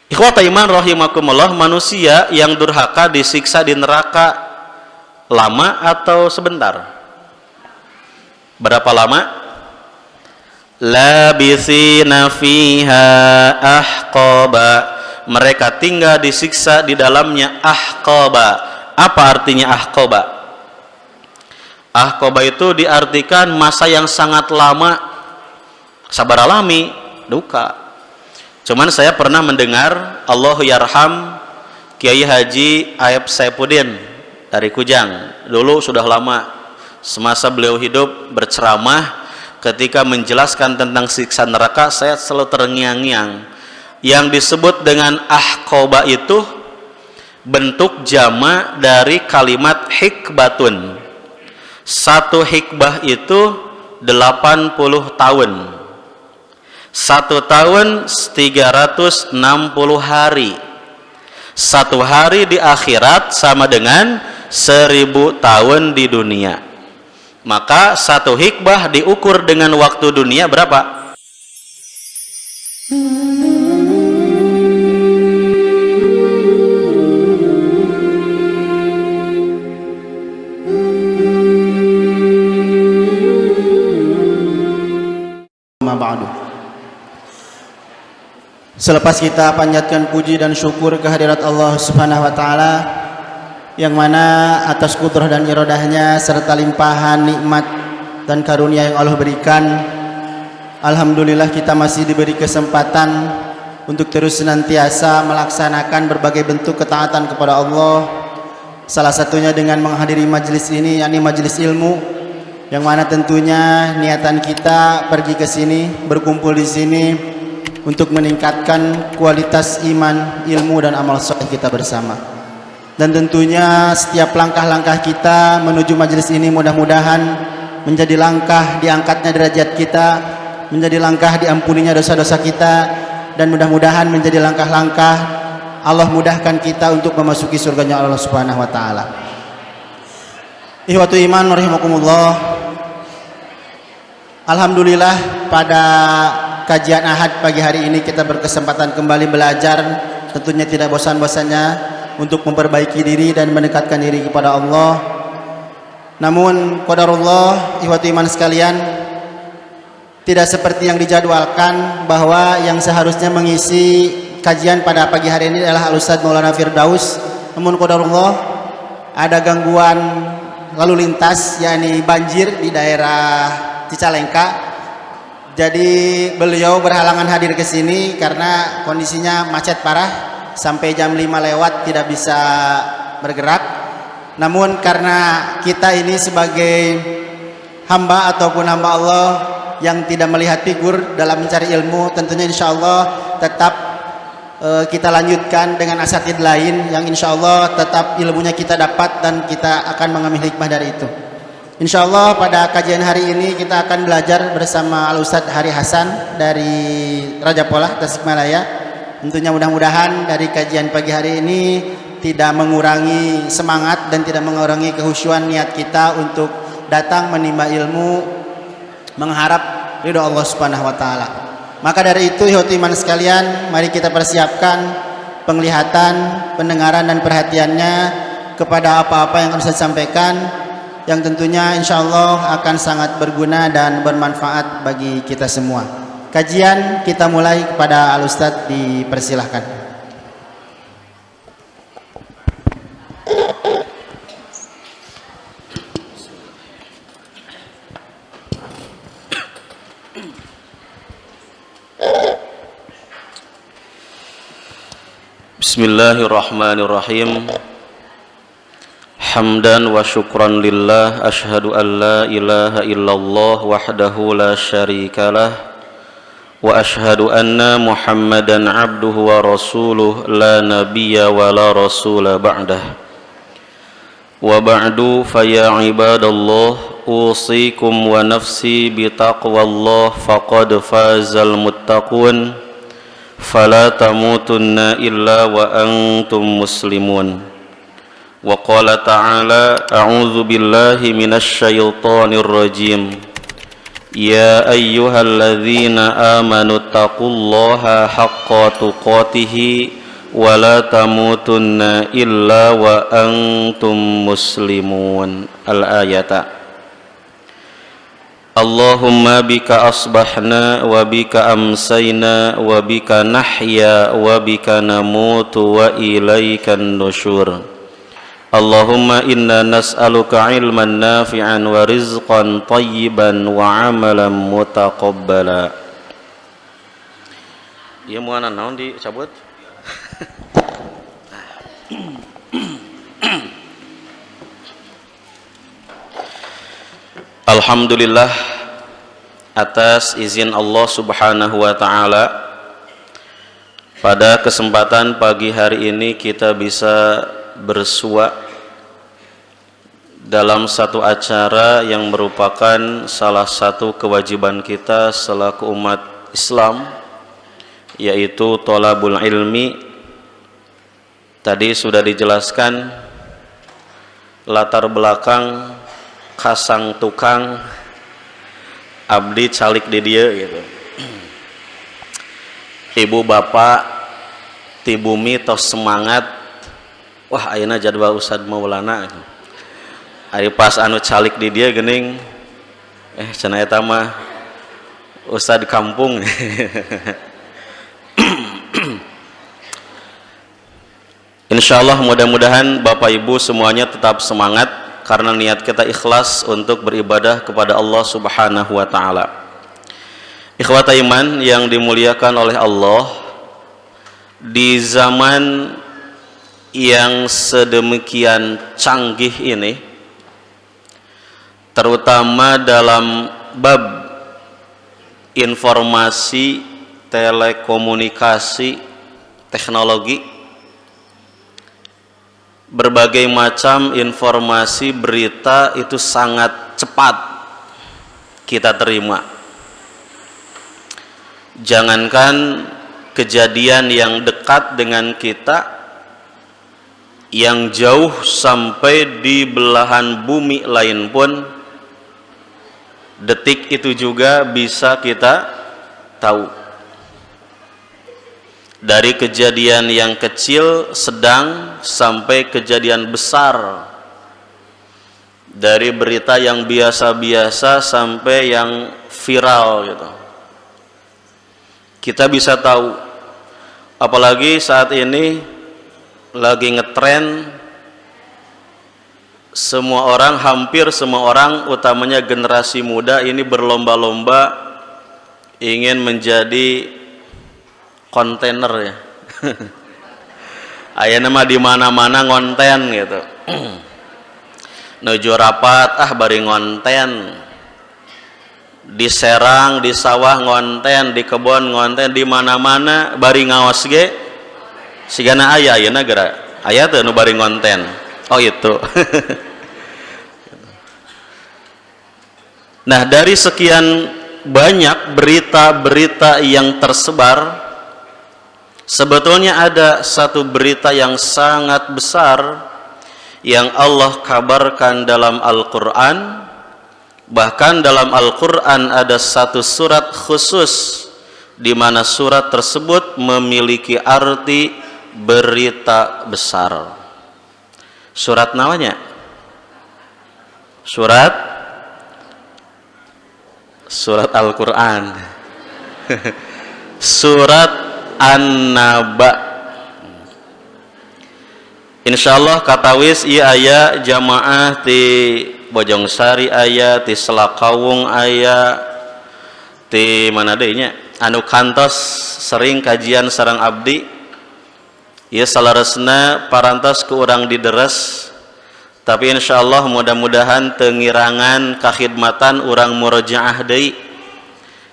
Ikhwata iman rahimakumullah, manusia yang durhaka disiksa di neraka lama atau sebentar? Berapa lama? Labithina fiha ahqaba, mereka tinggal disiksa di dalamnya ahqaba. Apa artinya ahqaba? Ahqaba itu diartikan masa yang sangat lama. Sabar alami, duka. Cuman saya pernah mendengar, Allahu yarham, Kiai Haji Aib Saifuddin dari Kujang. Dulu sudah lama, semasa beliau hidup berceramah, ketika menjelaskan tentang siksa neraka, saya selalu terngiang-ngiang. Yang disebut dengan ahqaba itu bentuk jama dari kalimat hikbatun. Satu hikbah itu 80 tahun. 1 tahun 360 hari. 1 hari di akhirat sama dengan 1000 tahun di dunia. Maka 1 hikbah diukur dengan waktu dunia berapa? Selepas kita panjatkan puji dan syukur kehadirat Allah Subhanahu wa taala, yang mana atas kudrah dan iradahnya serta limpahan nikmat dan karunia yang Allah berikan, alhamdulillah kita masih diberi kesempatan untuk terus senantiasa melaksanakan berbagai bentuk ketaatan kepada Allah. Salah satunya dengan menghadiri majelis ini, yakni majelis ilmu, yang mana tentunya niatan kita pergi ke sini, berkumpul di sini untuk meningkatkan kualitas iman, ilmu dan amal saleh kita bersama. Dan tentunya setiap langkah-langkah kita menuju majelis ini mudah-mudahan menjadi langkah diangkatnya derajat kita, menjadi langkah diampuninya dosa-dosa kita, dan mudah-mudahan menjadi langkah-langkah Allah mudahkan kita untuk memasuki surganya Allah Subhanahu wa taala. Ikhwatu iman rahimakumullah. Alhamdulillah pada kajian Ahad pagi hari ini kita berkesempatan kembali belajar, tentunya tidak bosan-bosannya untuk memperbaiki diri dan mendekatkan diri kepada Allah. Namun qadarullah, ikhwatu iman sekalian, tidak seperti yang dijadwalkan, bahwa yang seharusnya mengisi kajian pada pagi hari ini adalah Al-Ustadz Maulana Firdaus. Namun qadarullah, ada gangguan lalu lintas, yakni banjir di daerah Cicalengka. Jadi beliau berhalangan hadir ke sini karena kondisinya macet parah, sampai jam 5 lewat tidak bisa bergerak. Namun karena kita ini sebagai hamba ataupun hamba Allah yang tidak melihat figur dalam mencari ilmu, tentunya insya Allah tetap kita lanjutkan dengan asatid lain yang insya Allah tetap ilmunya kita dapat dan kita akan mengambil hikmah dari itu. Insya Allah pada kajian hari ini kita akan belajar bersama Al-Ustadz Hari Hasan dari Raja Polah, Tasikmalaya. Tentunya mudah-mudahan dari kajian pagi hari ini tidak mengurangi semangat dan tidak mengurangi kehusyuan niat kita untuk datang menimba ilmu, mengharap ridho Allah Subhanahu wa taala. Maka dari itu, ikhwati iman sekalian, mari kita persiapkan penglihatan, pendengaran dan perhatiannya kepada apa-apa yang akan saya sampaikan, yang tentunya insya Allah akan sangat berguna dan bermanfaat bagi kita semua. Kajian kita mulai, kepada Al-Ustadz dipersilahkan. Bismillahirrahmanirrahim. Hamdan wa syukran lillah, ashhadu an la ilaha illallah wahdahu la syarikalah, wa ashhadu anna Muhammadan abduhu wa rasuluh, la nabiyya wa la rasula ba'dah. Wa ba'du, fa ya ibadallah, usikum wa nafsi bitaqwallah, faqad fazal muttaqun, fala tamutunna illa wa antum muslimun. Wa qala ta'ala, a'udzu billahi minasy syaithanir rajim. Ya ayyuhalladzina amanu taqullaha haqqa tuqatih wa la tamutunna illa wa antum muslimun. Al-ayata. Allahumma bika asbahna wa bika amsayna wa bika nahya wa bika namutu wa ilaikan nusyur. Allahumma inna nas'aluka ilman nafi'an wa rizqan tayyiban wa amalan mutaqabbala. Ieu moal naon dicabut? Alhamdulillah atas izin Allah Subhanahu wa taala, pada kesempatan pagi hari ini kita bisa bersua dalam satu acara yang merupakan salah satu kewajiban kita selaku umat Islam, yaitu thalabul ilmi. Tadi sudah dijelaskan latar belakang kasang tukang abdi calik di dia gitu. Ibu bapak ti bumi tos semangat, wah ayeuna jadwal Ustad Maulana gitu. Ari pas anu calik di dia geuning cenah eta mah Ustad kampung. Insyaallah mudah-mudahan Bapak Ibu semuanya tetap semangat karena niat kita ikhlas untuk beribadah kepada Allah Subhanahu wa taala. Ikhwata iman yang dimuliakan oleh Allah, di zaman yang sedemikian canggih ini, terutama dalam bab informasi, telekomunikasi, teknologi, berbagai macam informasi berita itu sangat cepat kita terima. Jangankan kejadian yang dekat dengan kita, yang jauh sampai di belahan bumi lain pun detik itu juga bisa kita tahu. Dari kejadian yang kecil, sedang, sampai kejadian besar. Dari berita yang biasa-biasa sampai yang viral gitu. Kita bisa tahu. Apalagi saat ini lagi ngetren, semua orang, hampir semua orang, utamanya generasi muda ini berlomba-lomba ingin menjadi kontainer ya. Aya nama di mana-mana ngonten gitu. Nuju rapat bari ngonten. Di Serang, di sawah ngonten, di kebon ngonten, di mana-mana bari ngaos ge. Sigana aya ayeuna geura. Aya teu nu bari ngonten. Oh itu. Nah, dari sekian banyak berita-berita yang tersebar, sebetulnya ada satu berita yang sangat besar yang Allah kabarkan dalam Al-Quran. Bahkan dalam Al-Quran ada satu surat khusus di mana surat tersebut memiliki arti berita besar. Surat namanya? Surat Al-Quran. Surat An-Naba. Insyaallah katawis ieu aya jamaah ti Bojongsari aya, ti Selakawung aya, ti mana deui nya anu kantos sering kajian sareng abdi. Ieu salaresna parantos ku urang dideres, tapi insyaallah mudah-mudahan teu ngirangan kakhidmatan urang murojaah deui.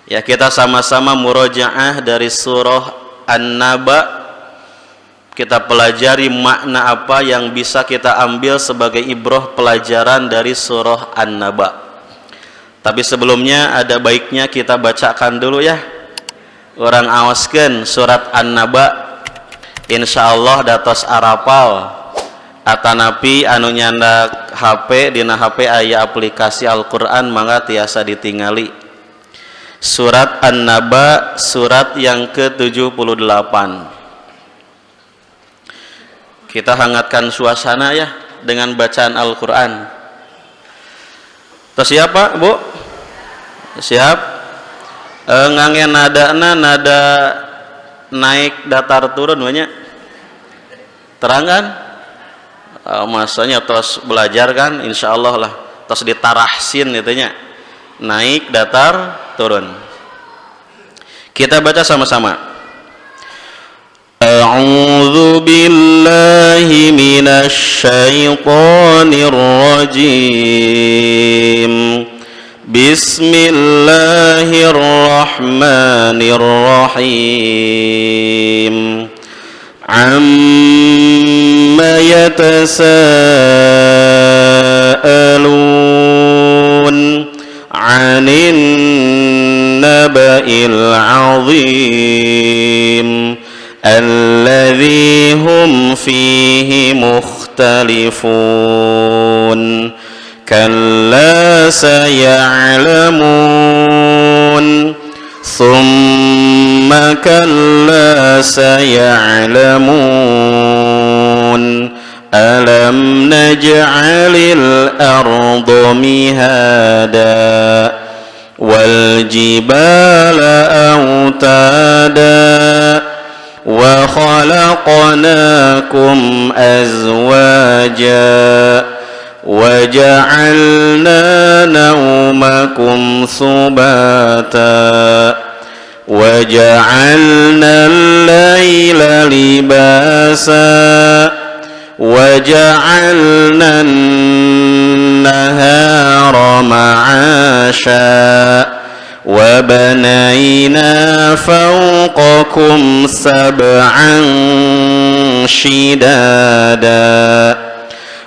Ya, kita sama-sama murojaah dari surah An-Naba. Kita pelajari makna apa yang bisa kita ambil sebagai ibroh pelajaran dari surah An-Naba. Tapi sebelumnya ada baiknya kita bacakan dulu ya. Orang awaskeun surat An-Naba. Insyaallah datos arapal. Atanapi anu nyandak HP, dina HP aya aplikasi Al-Qur'an, mangga tiasa ditingali. Surat An-Naba, surat yang ke-78. Kita hangatkan suasana ya dengan bacaan Al-Quran. Siap Pak, Bu? Siap? Ngangen nada naik datar turun banyak. Terang kan? Masanya terus belajar kan, insya Allah lah. Terus ditarahsin itunya. Naik datar turun. Kita baca sama-sama. A'udzu billahi minasy syaithanir rajim. Bismillahirrahmanirrahim. Amma yatasaalun 'anil naba'il 'azim alladzi hum fihi mukhtalifun. Kalla saya'lamun thumma kalla saya'lamun alam naj'alil arda mihada wal jibala autada wa khalaqnakum azwaja وَجَعَلْنَا نَوْمَكُمْ سُبَاتًا وَجَعَلْنَا اللَّيْلَ لِبَاسًا وَجَعَلْنَا النَّهَارَ مَعَاشًا وَبَنَيْنَا فَوْقَكُمْ سَبْعًا شِدَادًا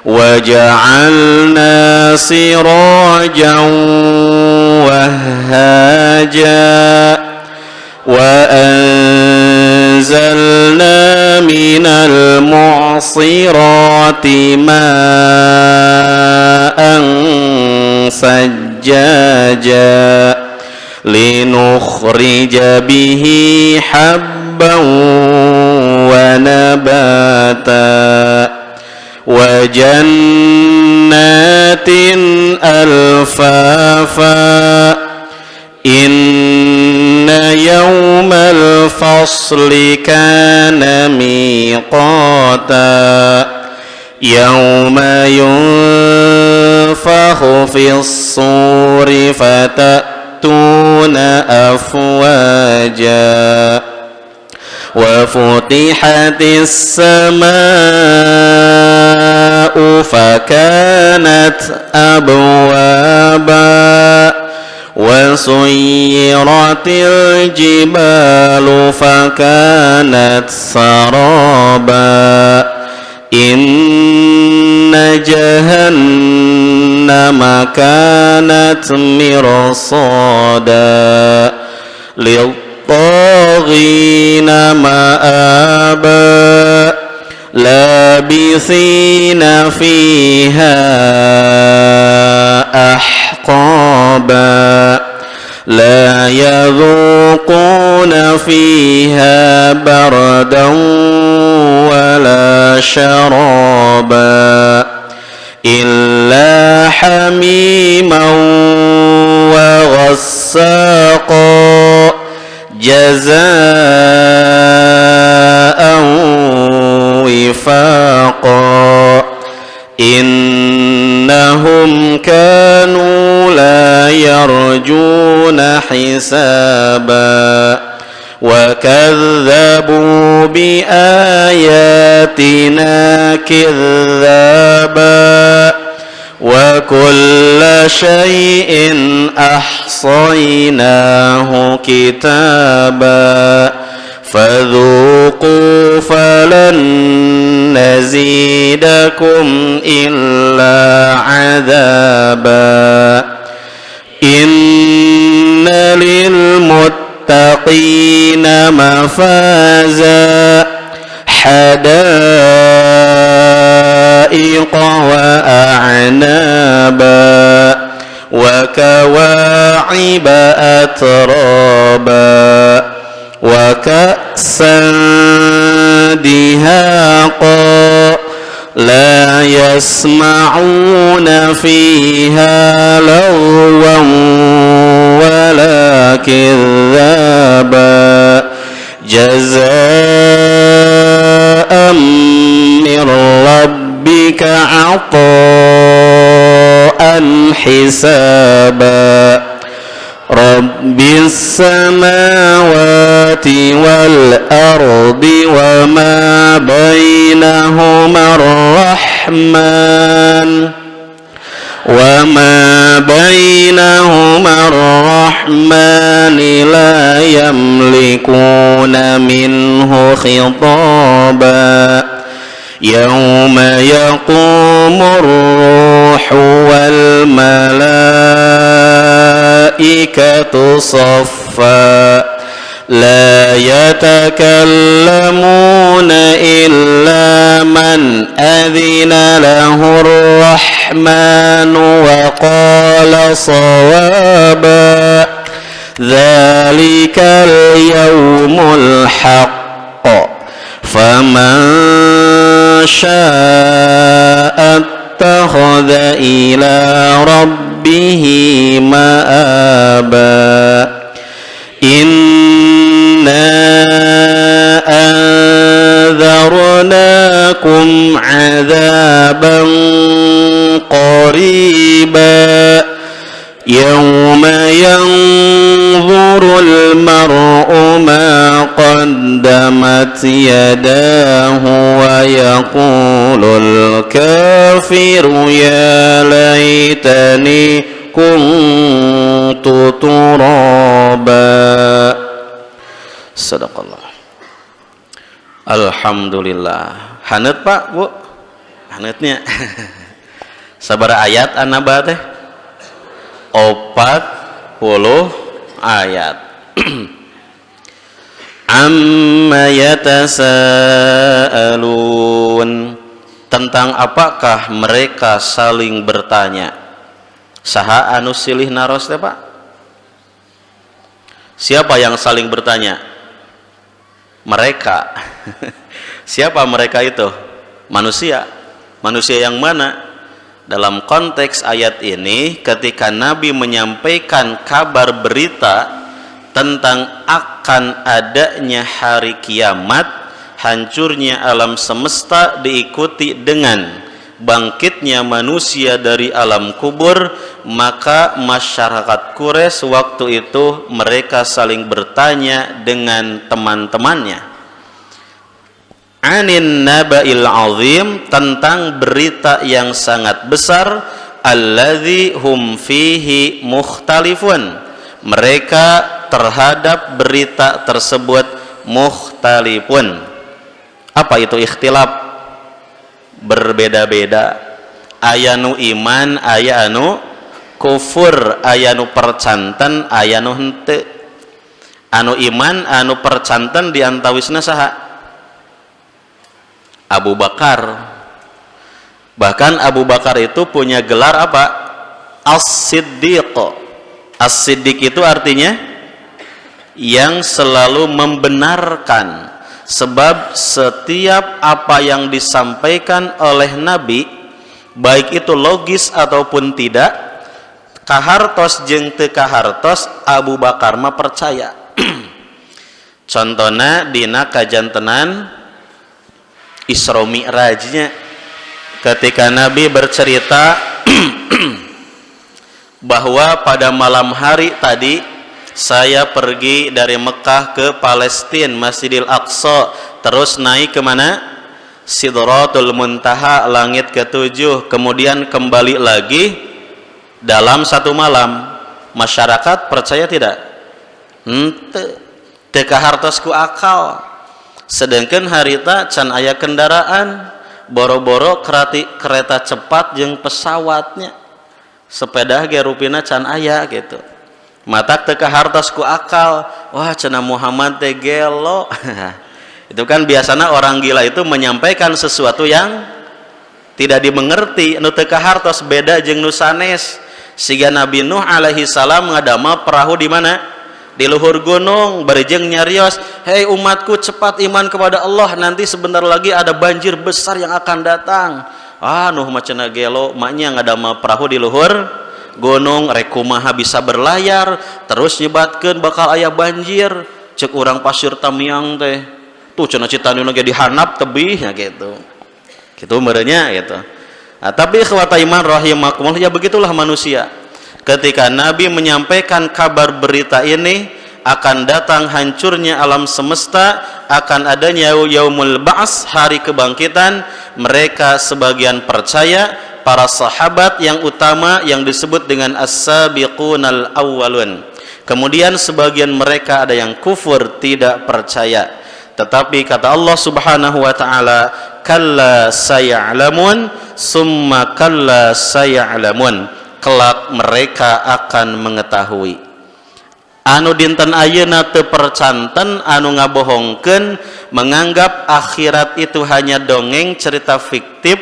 وَجَعَلْنَا سِرَاجًا وَهَّاجًا وَأَنزَلْنَا مِنَ الْمُعْصِرَاتِ مَاءً ثَجَّاجًا لِنُخْرِجَ بِهِ حَبًّا وَنَبَاتًا وَجَنَّاتٍ أَلْفَافًا إِنَّ يَوْمَ الْفَصْلِ كَانَ مِيقَاتًا يَوْمَ يُنفَخُ فِي الصُّورِ فَتَأْتُونَ أَفْوَاجًا وَفُتِحَتِ السَّمَاءُ فَكَانَتْ أَبْوَابًا وَسُيِّرَتِ الْجِبَالُ فَكَانَتْ سَرَابًا إِنَّ جَهَنَّمَ كَانَتْ مِرْصَادًا لِلطَّاغِينَ مَآبًا لَابِثِينَ فِيهَا أَحْقَابًا لَا يَذُوقُونَ فِيهَا بَرْدًا وَلَا شَرَابًا إِلَّا حَمِيمًا وَغَسَّاقًا جَزَاءً وِفَاقًا إِنَّهُمْ كَانُوا لَا يَرْجُونَ حِسَابًا وَكَذَّبُوا بِآيَاتِنَا كِذَّابًا وَكُلَّ شَيْءٍ أَحْصَيْنَاهُ كِتَابًا فَذُوقُوا فَلَن نَّزِيدَكُمْ إِلَّا عَذَابًا إِنَّ لِلْمُتَّقِينَ مَفَازًا حَدَائِقَ وَأَعْنَابًا وَكَوَاعِبَ أَتْرَابًا وَكَأْسًا دِهَاقًا لا يسمعون فيها لغوا ولا كذابا جزاء من ربك عطاء حسابا رب السماوات والأرض وما بينهما الرحمن لا يملكون منه خطابا يوم يقوم الروح والملائكة صفا لا يتكلمون إلا من أذن له الرحمن وقال صوابا ذلك اليوم الحق فمن شاء اتخذ إلى ربه مآبا إنا أنذرناكم عذابا قريبا يوم ينظر المرء ما قدمت يداه ويقول الكافر يا ليتني كنت ترابا Sadaqallah. Alhamdulillah. Haneut Pak, Bu? Haneutnya. Sabaraha ayat annaba teh? 40 ayat. Amma yatasaalun, tentang apakah mereka saling bertanya. Saha anu silih naros teh Pak? Siapa yang saling bertanya? Mereka. Siapa mereka itu? Manusia. Manusia yang mana? Dalam konteks ayat ini, ketika Nabi menyampaikan kabar berita tentang akan adanya hari kiamat, hancurnya alam semesta diikuti dengan bangkitnya manusia dari alam kubur, maka masyarakat Quraisy waktu itu mereka saling bertanya dengan teman-temannya anin naba'il azim, tentang berita yang sangat besar, alladzi hum fihi mukhtalifun, mereka terhadap berita tersebut mukhtalifun. Apa itu ikhtilaf? Berbeda-beda. Ayanu iman, ayanu kufur, ayanu percanten, ayanu henteu. Anu iman, anu percanten diantawisna saha? Abu Bakar. Bahkan Abu Bakar itu punya gelar apa? As-Siddiq. As-Siddiq itu artinya yang selalu membenarkan. Sebab setiap apa yang disampaikan oleh Nabi, baik itu logis ataupun tidak, kahartos jeung teu kahartos, Abu Bakar mah percaya. Contohna dina kajantenan Isra Mi'rajnya, ketika Nabi bercerita bahwa pada malam hari tadi saya pergi dari Mekah ke Palestina, Masjidil Aqsa, terus naik ke mana? Sidratul Muntaha, langit ke-7, kemudian kembali lagi dalam satu malam. Masyarakat percaya tidak? Teu kahartos ku akal. Sedangkan harita can aya kendaraan, boro-boro kereta cepat jeung pesawatnya, sepeda ge rupina can aya gitu. Mata teu kahartos ku akal. Wah, cenah Muhammad teh gelo. Itu kan biasanya orang gila itu menyampaikan sesuatu yang tidak dimengerti, nu teu kahartos, beda jeung nu sanes. Siga Nabi Nuh alaihi salam ngadamel perahu di mana? di luhur gunung barijeng nyarios, hei umatku cepat iman kepada Allah, nanti sebentar lagi ada banjir besar yang akan datang. Nuh macana gelo maknya ngadama perahu di luhur gunung rek kumaha bisa berlayar terus nyebatkeun bakal aya banjir, cek urang pasir tamiang teh tuh cenah citanu ge dihanap tebih nya gitu meureunnya gitu. Nah, tapi ikhwata iman rahimakumullah, ya begitulah manusia. Ketika Nabi menyampaikan kabar berita ini akan datang hancurnya alam semesta, akan adanya yaumul ba'ats, hari kebangkitan, mereka sebagian percaya, para sahabat yang utama yang disebut dengan as-sabiqunal awwalun. Kemudian sebagian mereka ada yang kufur, tidak percaya. Tetapi kata Allah Subhanahu wa taala, kalla saya'lamun summa kalla saya'lamun, kelak mereka akan mengetahui. Anu dinten ayeuna teu percanten, anu ngabohongkeun, menganggap akhirat itu hanya dongeng, cerita fiktif,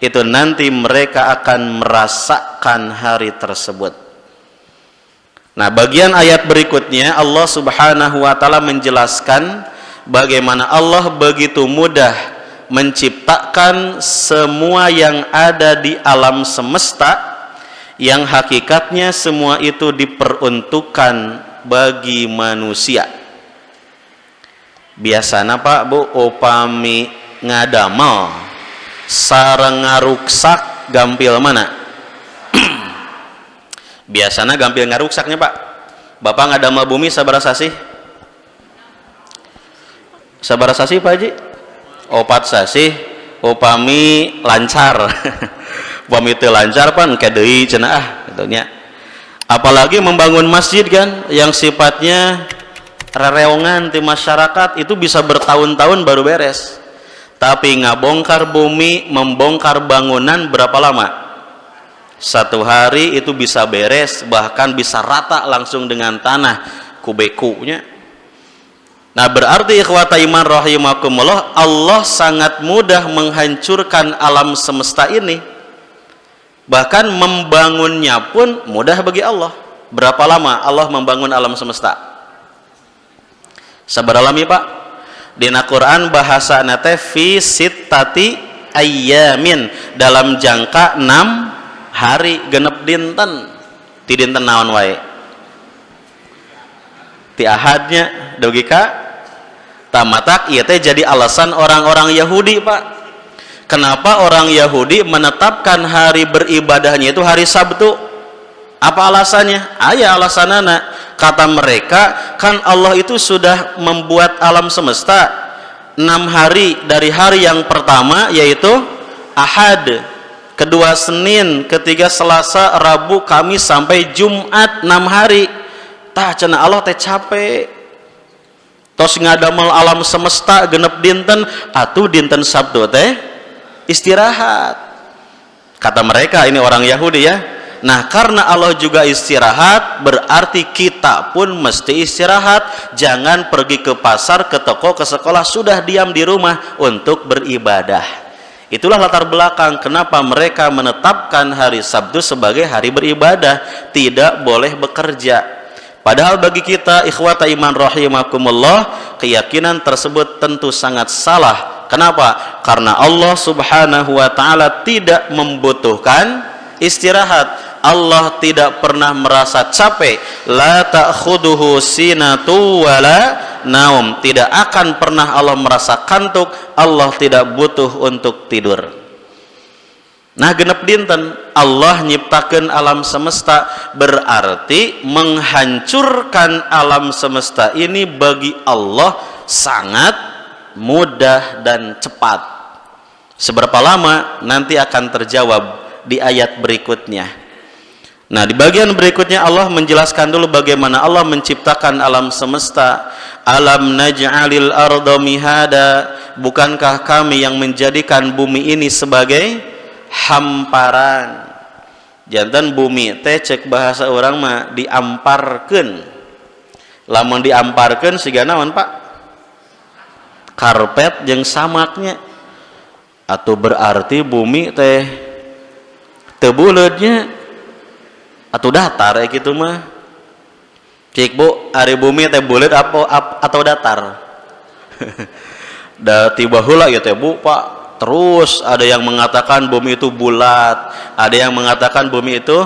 itu nanti mereka akan merasakan hari tersebut. Nah, bagian ayat berikutnya Allah Subhanahu wa taala menjelaskan bagaimana Allah begitu mudah menciptakan semua yang ada di alam semesta, yang hakikatnya semua itu diperuntukkan bagi manusia. Biasana Pak Bu upami ngadamel sareng ngaruksak gampil mana? Biasana gampil ngaruksaknya Pak. Bapak ngadamel bumi sabaraha sasih? Sabaraha sasih Pak Haji? 4 sasih upami lancar. Upami teu lancar pan engke deui cenah gitu nya. Apalagi membangun masjid kan yang sifatnya rereongan di masyarakat itu bisa bertahun-tahun baru beres. Tapi ngabongkar bumi, membongkar bangunan berapa lama? 1 hari itu bisa beres, bahkan bisa rata langsung dengan tanah kubekunya. Nah, berarti ikhwata iman rahimakumullah, Allah sangat mudah menghancurkan alam semesta ini. Bahkan membangunnya pun mudah bagi Allah. Berapa lama Allah membangun alam semesta? Sabaraha lami Pak? Dina Quran bahasa nate fi sittati ayyamin, dalam jangka 6 hari genep dinten. Ti dinten naon wae? Ti ahadnya dugi ka tamatak. Ieu teh jadi alasan orang-orang Yahudi Pak. Kenapa orang Yahudi menetapkan hari beribadahnya itu hari Sabtu? Apa alasannya? Aya alasanana. Kata mereka, kan Allah itu sudah membuat alam semesta 6 hari, dari hari yang pertama yaitu Ahad, kedua Senin, ketiga Selasa, Rabu, Kamis sampai Jumat, 6 hari. Tah cenah Allah teh capek. Tos ngadamel alam semesta genep dinten, atuh dinten Sabtu teh istirahat. Kata mereka, ini orang Yahudi ya. Nah, karena Allah juga istirahat, berarti kita pun mesti istirahat. Jangan pergi ke pasar, ke toko, ke sekolah, sudah diam di rumah untuk beribadah. Itulah latar belakang kenapa mereka menetapkan hari Sabtu sebagai hari beribadah, tidak boleh bekerja. Padahal bagi kita ikhwata iman rahimakumullah, keyakinan tersebut tentu sangat salah. Kenapa? Karena Allah Subhanahu wa taala tidak membutuhkan istirahat. Allah tidak pernah merasa capek. La ta'khuduhu sinatu wala naum. Tidak akan pernah Allah merasa kantuk. Allah tidak butuh untuk tidur. Nah, genep dinten Allah nyiptakeun alam semesta, berarti menghancurkan alam semesta ini bagi Allah sangat mudah dan cepat. Seberapa lama nanti akan terjawab di ayat berikutnya. Nah, di bagian berikutnya Allah menjelaskan dulu bagaimana Allah menciptakan alam semesta. Alam naj'alil arda mihada, bukankah kami yang menjadikan bumi ini sebagai hamparan. Jantan bumi teh cek bahasa orang mah diamparkeun. Lamun diamparkeun siga naon Pak? Karpet jeung samaknya. Atuh berarti bumi teh teu buleudnya atuh datar gitu mah. Cik Bu, ari bumi teh bulat atau datar? Da tiba heula ya teh Bu, Pak. Terus ada yang mengatakan bumi itu bulat, ada yang mengatakan bumi itu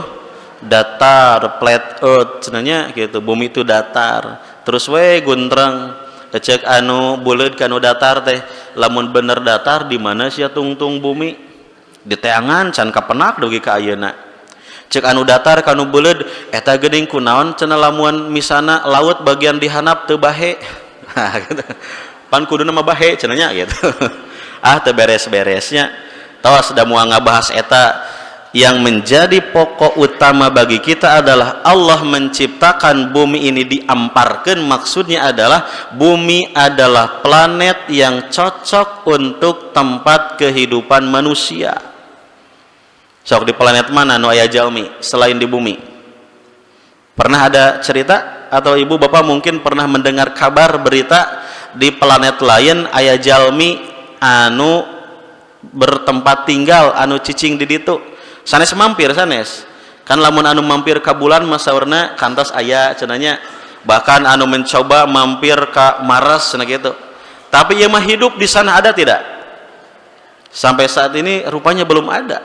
datar, flat earth cenanya gitu. Bumi itu datar. Terus we guntreng cek anu bulat kanu datar teh, lamun bener datar di mana sia tungtung bumi? Di teangan can kapenak dugi ka ayeuna. Cek anu datar kanu bulat eta geuning kunaon cenah lamun misana laut bagian dihanap teu bahe. Nah gitu. Pan kuduna mah bahe cenanya gitu. Teu beres-beresnya. Tos da moal ngabahas eta, yang menjadi pokok utama bagi kita adalah Allah menciptakan bumi ini diamparkeun, maksudnya adalah bumi adalah planet yang cocok untuk tempat kehidupan manusia. Sok di planet mana nu aya jalmi selain di bumi? Pernah ada cerita atau ibu bapak mungkin pernah mendengar kabar berita di planet lain aya jalmi anu bertempat tinggal anu cicing di ditu? Sanes mampir sanes kan, lamun anu mampir ka bulan masaurna kantos aya cenanya, bahkan anu mencoba mampir ka Mars cenah gitu. Tapi ieu mah hidup di sana ada tidak? Sampai saat ini rupanya belum ada.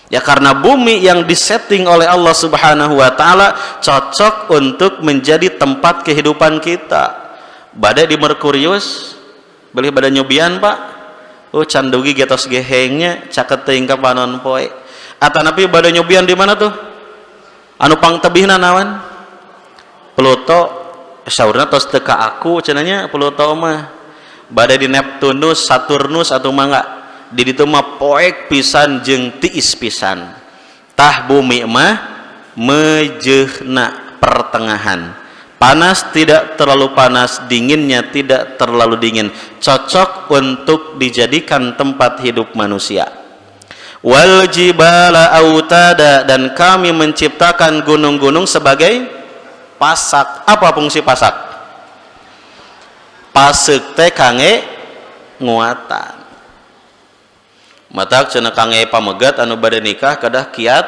Ya karena bumi yang disetting oleh Allah Subhanahu wa taala cocok untuk menjadi tempat kehidupan kita. Badai di Merkurius beli badai nyobian Pak. Can dugi getos gehengnya caket teuing ka panon poe. Atanapi badai nyobian di mana tuh? Anu pangtebihna naon? Pluto. Saurna tos teu ka aku cenanya Pluto mah. Badai di Neptunus, Saturnus atau mangga. Di ditu mah poek pisan jeung tiis pisan. Tah bumi mah mejeuna pertengahan. Panas tidak terlalu panas, dinginnya tidak terlalu dingin, cocok untuk dijadikan tempat hidup manusia. Wal jibala autada, dan kami menciptakan gunung-gunung sebagai pasak. Apa fungsi pasak? Pasek teh kange nguatan. Matak cenah kange pamegat anu bade nikah kadah kiat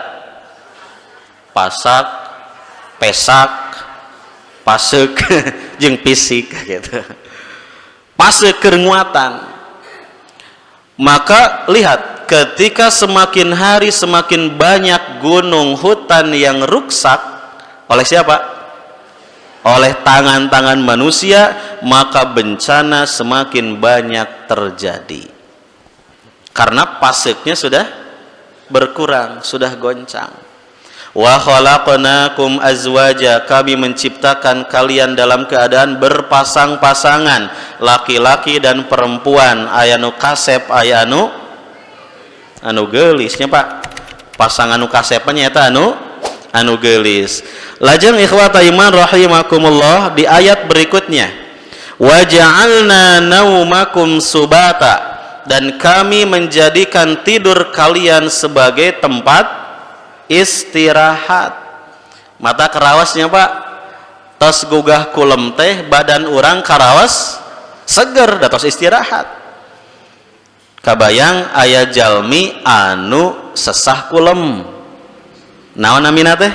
pasak, pesak, pasek jeung fisik gitu. Pasek keur nguatan. Maka lihat, ketika semakin hari semakin banyak gunung hutan yang rusak oleh siapa? Oleh tangan-tangan manusia, maka bencana semakin banyak terjadi. Karena paseknya sudah berkurang, sudah goncang. Wa khalaqnakum azwaja, kami menciptakan kalian dalam keadaan berpasang-pasangan, laki-laki dan perempuan. Aya nu kasep, aya anu geulisnya Pak. Pasangan nu kasepnya eta anu geulis. Lajeng ikhwata iman rahimakumullah, di ayat berikutnya, wa ja'alna naumakum subata, dan kami menjadikan tidur kalian sebagai tempat istirahat. Mata kerawasnya Pak, tos gugah kulem teh badan orang karawas seger, datos istirahat. Kabayang aya jalmi anu sesah kulem, naon namina teh?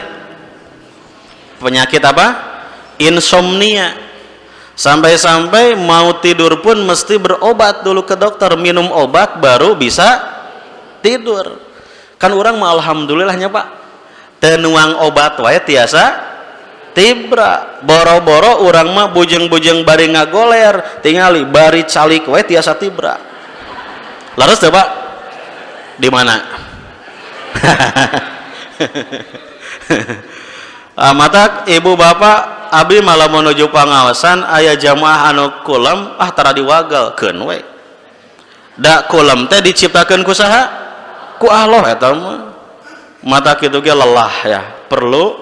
Penyakit apa? Insomnia. Sampai-sampai mau tidur pun mesti berobat dulu ke dokter, minum obat baru bisa tidur. Kan orang mah alhamdulillahnya Pak, teu nuang obat wae tiasa tibra. Boro-boro orang mah bujeng-bujeng bari ngagoler, tingali bari calik wae tiasa tibra. Laras teu Pak? Di mana? Matak ibu bapak abdi malah menuju pangawasan aya jamaah anu kulam tara diwagalkeun we. Da kulam teh diciptakeun ku saha? Ku Allah eta mah. Mata kitu ge lelah ya, perlu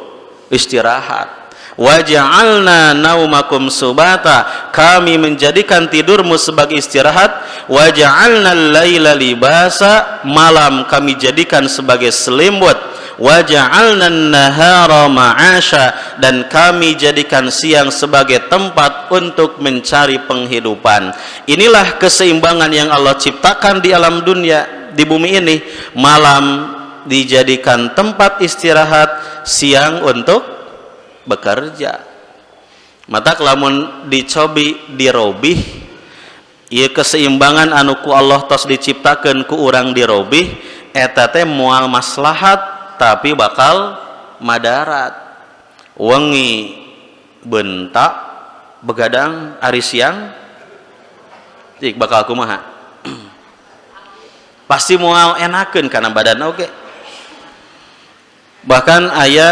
istirahat. Wa ja'alna naumakum subata, kami menjadikan tidurmu sebagai istirahat. Wa ja'alna al-laila libasa, malam kami jadikan sebagai selimut. Wa ja'alna an-nahara ma'asha, dan kami jadikan siang sebagai tempat untuk mencari penghidupan. Inilah keseimbangan yang Allah ciptakan di alam dunia, di bumi ini. Malam dijadikan tempat istirahat, siang untuk bekerja. Mata lamun dicobi dirobih ieu keseimbangan anu ku Allah tos diciptakeun ku urang dirobih eta teh moal maslahat tapi bakal madarat. Wengi bentak begadang ari siang cik bakal kumaha pasti moal enakeun kana badan oge. Bahkan aya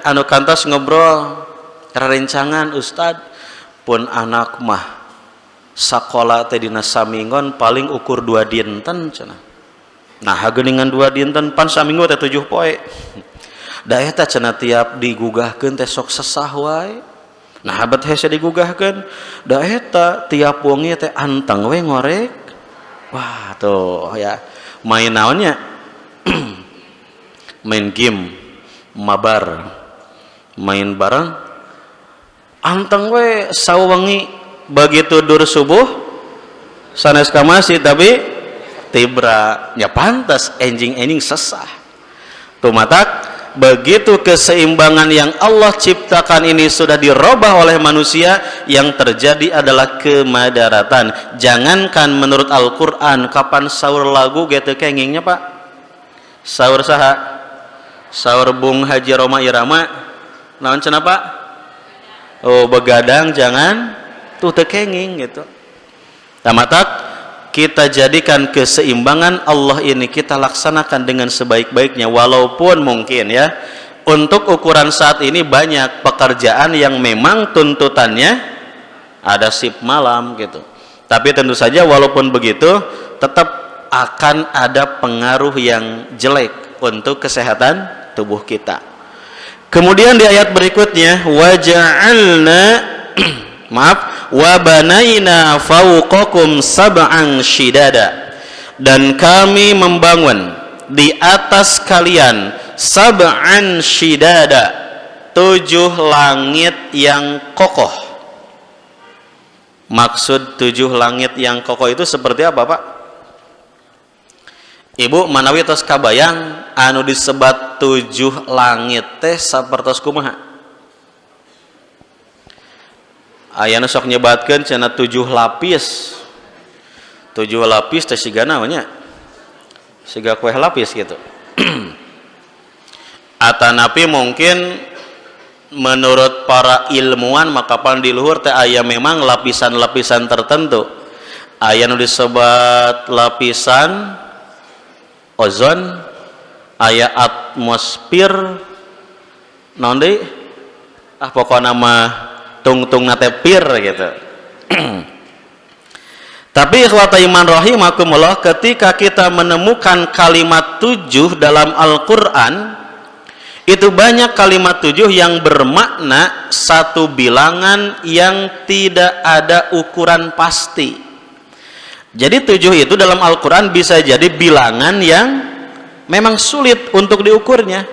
anu kantos ngobrol rerencangan Ustad pun anak mah sakola teh dina saminggon paling ukur 2 dinten cenah. Nah geuningan 2 dinten pan saminggu teh 7 poe. Da eta cenah tiap digugahkeun teh sok sesah wae. Nah habat hese digugahkeun da eta tiap wengi teh anteng we ngorek. Wah tuh ya main naonnya main game mabar main bareng anteng we sawengi begitu dur subuh sanes ka masjid tapi tibra nya pantas enjing-enjing sesah tuh matak. Begitu keseimbangan yang Allah ciptakan ini sudah dirubah oleh manusia, yang terjadi adalah kemadaratan. Jangankan menurut Al-Quran kapan sahur lagu gitu kengingnya Pak, sahur saha, sahur Bung Haji Roma Irama naon cenah Pak, oh begadang jangan tuh tekenging gitu. Tamatak kita jadikan keseimbangan Allah ini kita laksanakan dengan sebaik-baiknya. Walaupun mungkin ya untuk ukuran saat ini banyak pekerjaan yang memang tuntutannya ada shift malam gitu, tapi tentu saja walaupun begitu tetap akan ada pengaruh yang jelek untuk kesehatan tubuh kita. Kemudian di ayat berikutnya waja'alna maaf wa banaina fawqakum sab'an shidada, dan kami membangun di atas kalian sab'an shidada 7 langit yang kokoh. Maksud 7 langit yang kokoh itu seperti apa Pak? Ibu manawi tos kabayang anu disebat 7 langit teh sapertos kumaha? Ayana sok nyebatkeun cenah 7 lapis. 7 lapis teh siga naonnya? Siga kueh lapis gitu. Atanapi mungkin menurut para ilmuwan maka pan di luhur teh aya memang lapisan-lapisan tertentu. Aya nu disebut lapisan ozon, aya atmosfer, naon deui? Pokona mah tung-tung nate pir gitu. Tapi ikhwata iman rahimakumullah, ketika kita menemukan kalimat 7 dalam Al-Quran, itu banyak kalimat 7 yang bermakna satu bilangan yang tidak ada ukuran pasti. Jadi 7 itu dalam Al-Quran bisa jadi bilangan yang memang sulit untuk diukurnya.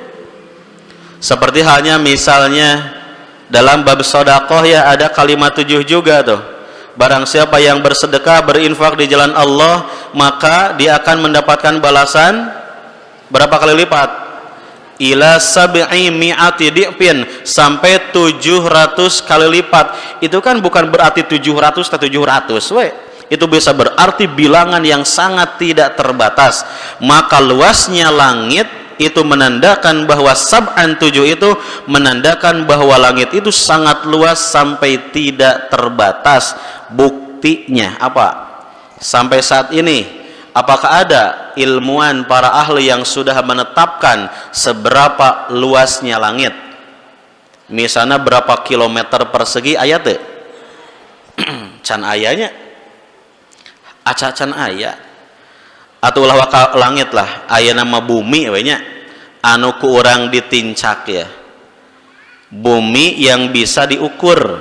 Seperti halnya misalnya dalam bab sedekah ya ada kalimat 7 juga tuh. Barang siapa yang bersedekah, berinfak di jalan Allah, maka dia akan mendapatkan balasan berapa kali lipat? Ila sab'i mi'ati di'fin, sampai 700 kali lipat. Itu kan bukan berarti 700 atau 700 we. Itu bisa berarti bilangan yang sangat tidak terbatas. Maka luasnya langit itu menandakan bahwa sab'an 7 itu menandakan bahwa langit itu sangat luas sampai tidak terbatas. Buktinya apa? Sampai saat ini apakah ada ilmuwan para ahli yang sudah menetapkan seberapa luasnya langit? Misalnya berapa kilometer persegi aya teu? Can ayanya aca-can aya atau ulah waka langit lah aya nama bumi we nya anu ku urang ditincak ya, bumi yang bisa diukur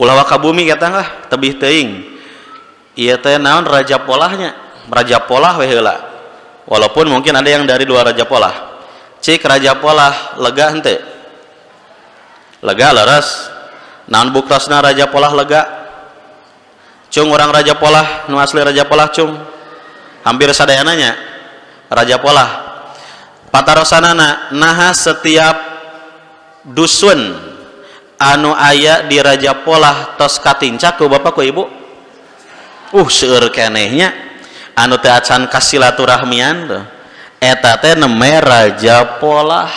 ulah waka bumi kata lah tebih teuing ieu teh naon raja polahnya, raja polah we heula, walaupun mungkin ada yang dari luar raja polah. Cik raja polah lega henteu? Lega leres. Naon bukrosna raja polah lega? Cung orang raja polah nu asli raja polah cung hampir sadayananya raja polah patarosanana naha setiap dusun anu aya di Raja Polah tos katincak ku bapak ku ibu seueur kenehnya anu teu acan kasilaturahmian tuh eta teh neme Raja Polah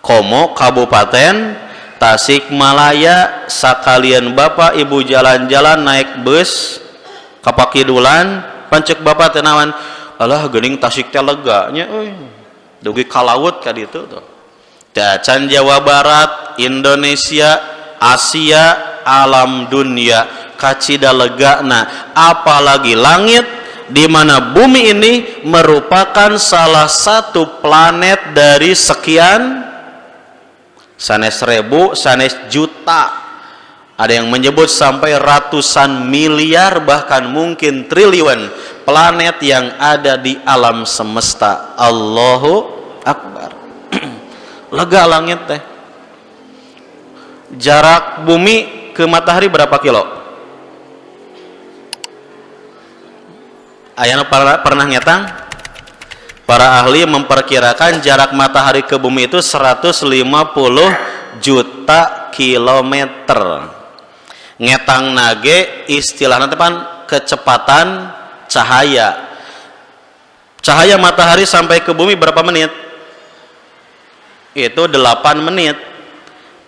komo Kabupaten Tasikmalaya. Sakalian bapak ibu jalan-jalan naik bus ka Pakidulan pancek bapak teh naon alah geuning Tasik teh leganya euy dugi ka laut ka ditu tuh dacan Jawa Barat, Indonesia, Asia, alam dunia kacida legana, apalagi langit di mana bumi ini merupakan salah satu planet dari sekian sanes ribu, sanes juta, ada yang menyebut sampai ratusan miliar bahkan mungkin triliun planet yang ada di alam semesta. Allahu Akbar. Lega langit teh. Jarak bumi ke matahari berapa kilo? Ayana pernah ngetang? Para ahli memperkirakan jarak matahari ke bumi itu 150 juta kilometer. Ngetang nage istilahnya tepan kecepatan cahaya. Cahaya matahari sampai ke bumi berapa menit? Itu 8 menit.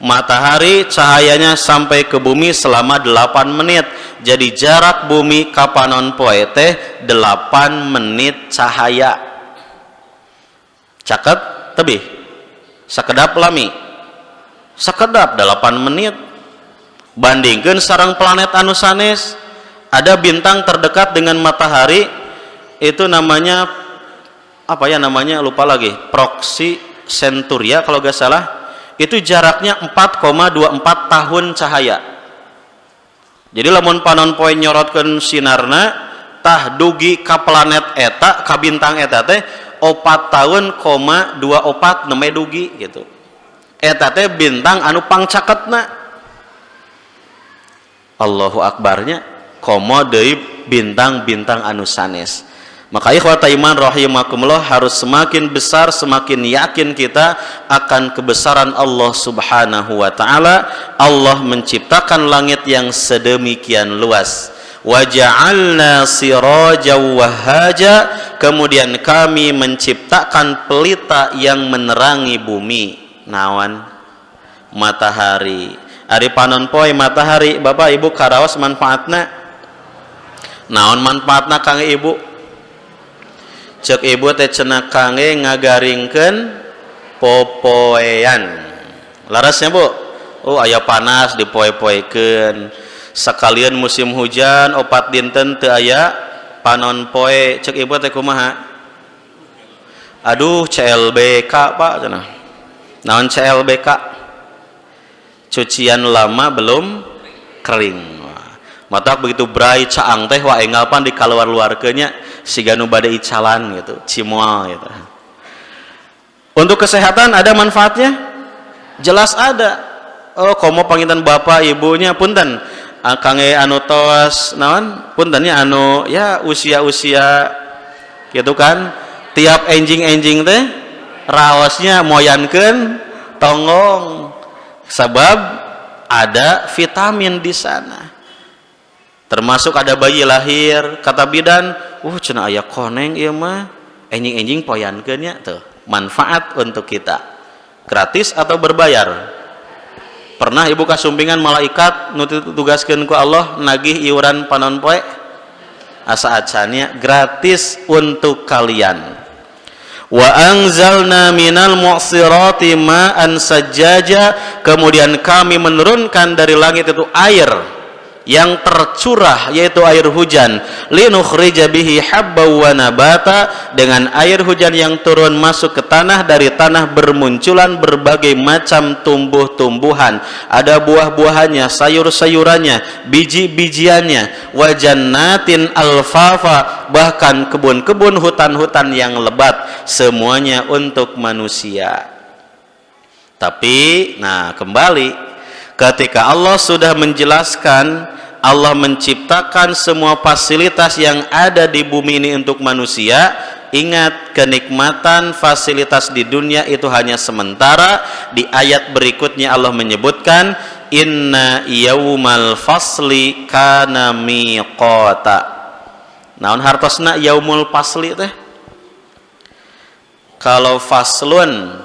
Matahari cahayanya sampai ke bumi selama 8 menit. Jadi jarak bumi ka panon poe teh 8 menit cahaya. Caket tebih. Sakedap lami. Sakedap 8 menit. Bandingkeun sareng planet anu sanes, ada bintang terdekat dengan matahari itu namanya apa ya namanya lupa lagi, Proxy Centuria kalau gak salah, itu jaraknya 4,24 tahun cahaya. Jadi lamun panon poe nyorotkeun sinarna tah dugi ka planet eta ka bintang eta teh 4 tahun, 24 neme dugi gitu. Eta teh bintang anu pangcaketna. Allahu Akbarnya komo deui bintang-bintang anu sanes. Maka ikhwata iman rahimakumullah harus semakin besar, semakin yakin kita akan kebesaran Allah Subhanahu wa taala. Allah menciptakan langit yang sedemikian luas. Wa ja'alna sirajan wahaja, kemudian kami menciptakan pelita yang menerangi bumi. Naon? Matahari. Ari panon poe matahari, Bapak Ibu karaos manfaatna. Naon manfaatna kang Ibu? Cek ibu teh cenah kangge ngagaringkeun popoean. Larasnya Bu? Aya panas dipoe-poekeun. Sakalian musim hujan opat dinten teu aya panon poe. Cek ibu teh kumaha? Aduh CLBK Pak cenah. Naon CLBK? Cucian lama belum kering. Mata begitu berai caang teh wa enggal pan dikaluar-luarkeunnya siga nu bade icalan gitu, cimoal gitu. Untuk kesehatan ada manfaatnya? Jelas ada. Oh, komo panginten bapak ibunya punten kangge anu tos naon? Puntennya anu ya usia-usia gitu kan. Tiap enjing-enjing teh raosnya moyankeun tonggong sebab ada vitamin di sana. Termasuk ada bayi lahir kata bidan cenah aya koneng ieu mah enjing-enjing poyankeun nya tuh manfaat untuk kita gratis atau berbayar. Pernah ibu kasumpingan malaikat nu ditugaskeun ku Allah nagih iuran panon poe asa acannya gratis untuk kalian. Wa anzalna minal mu'sirati ma'an sajjaja, kemudian kami menurunkan dari langit itu air yang tercurah yaitu air hujan, linukhrija bihi habban wa nabata, dengan air hujan yang turun masuk ke tanah, dari tanah bermunculan berbagai macam tumbuh-tumbuhan, ada buah-buahannya, sayur-sayurannya, biji-bijiannya, wa jannatin alfafa, bahkan kebun-kebun hutan-hutan yang lebat, semuanya untuk manusia. Tapi nah kembali ketika Allah sudah menjelaskan, Allah menciptakan semua fasilitas yang ada di bumi ini untuk manusia. Ingat, kenikmatan fasilitas di dunia itu hanya sementara. Di ayat berikutnya Allah menyebutkan inna yaumal fasli kana miqata. Naon hartosna yaumul fasli teh? Kalau faslun,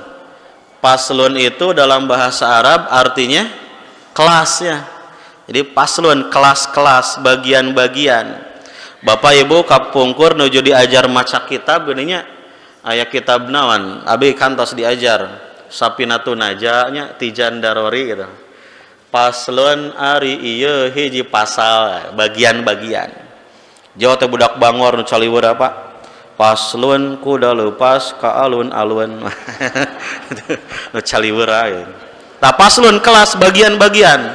paslun itu dalam bahasa Arab artinya kelasnya. Jadi paslun kelas-kelas, bagian-bagian. Bapak Ibu kapungkur nuju diajar maca kitab geuninnya aya kitab naon abi kantos diajar Sapinatun Najanya Tijan Darori gitu. Paslun ari ieu hiji pasal bagian-bagian. Jawa teh budak bangor nu caliweur apa? Paslun kuda leupas ka alun-alun. Nu caliweur aya. Tah paslun kelas bagian-bagian.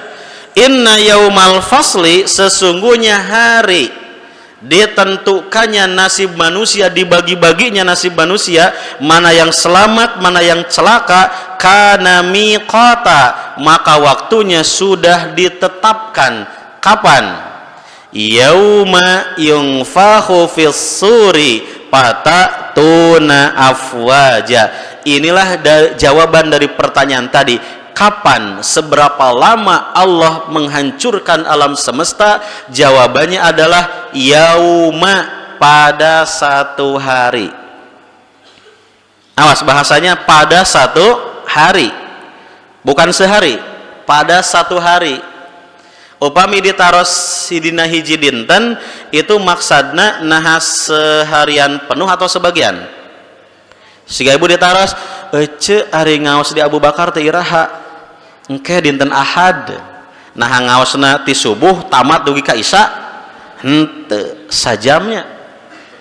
Inna yaumal fasli sesungguhnya hari ditentukannya nasib manusia, dibagi-baginya nasib manusia, mana yang selamat, mana yang celaka, kana miqata, maka waktunya sudah ditetapkan. Kapan? Yauma yunfahu fis suri fatatuna afwaja. Inilah jawaban dari pertanyaan tadi. Kapan, seberapa lama Allah menghancurkan alam semesta? Jawabannya adalah yauma, pada satu hari. Awas bahasanya pada satu hari, bukan sehari, pada satu hari. Upami ditaros sidina hiji dinten itu maksadna nahas seharian penuh atau sebagian. Siga ibu ditaros ece ari ngaos di Abu Bakar teh iraha engke dinten Ahad, nah ngaosna ti subuh tamat dugi ka Isya henteu sajamnya,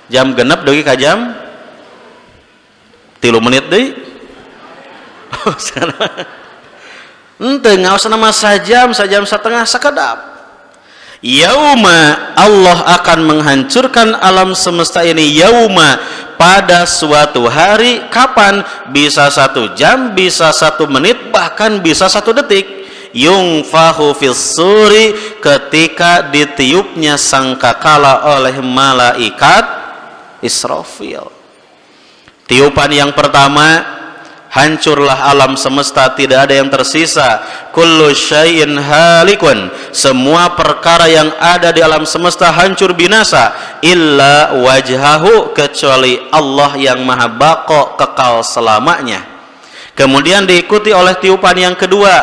jam genep dugi ka jam 3 menit deui. Henteu ngaosna mah sajam setengah sakedap. Yauma, Allah akan menghancurkan alam semesta ini yauma, pada suatu hari. Kapan? Bisa 1 jam, bisa 1 menit, bahkan bisa 1 detik. Yungfahu fis suri, ketika ditiupnya sangkakala oleh malaikat Israfil. Tiupan yang pertama, hancurlah alam semesta, tidak ada yang tersisa. Kullu syai'in halikun, semua perkara yang ada di alam semesta hancur binasa, illa wajhahu, kecuali Allah yang maha baqa, kekal selamanya. Kemudian diikuti oleh tiupan yang kedua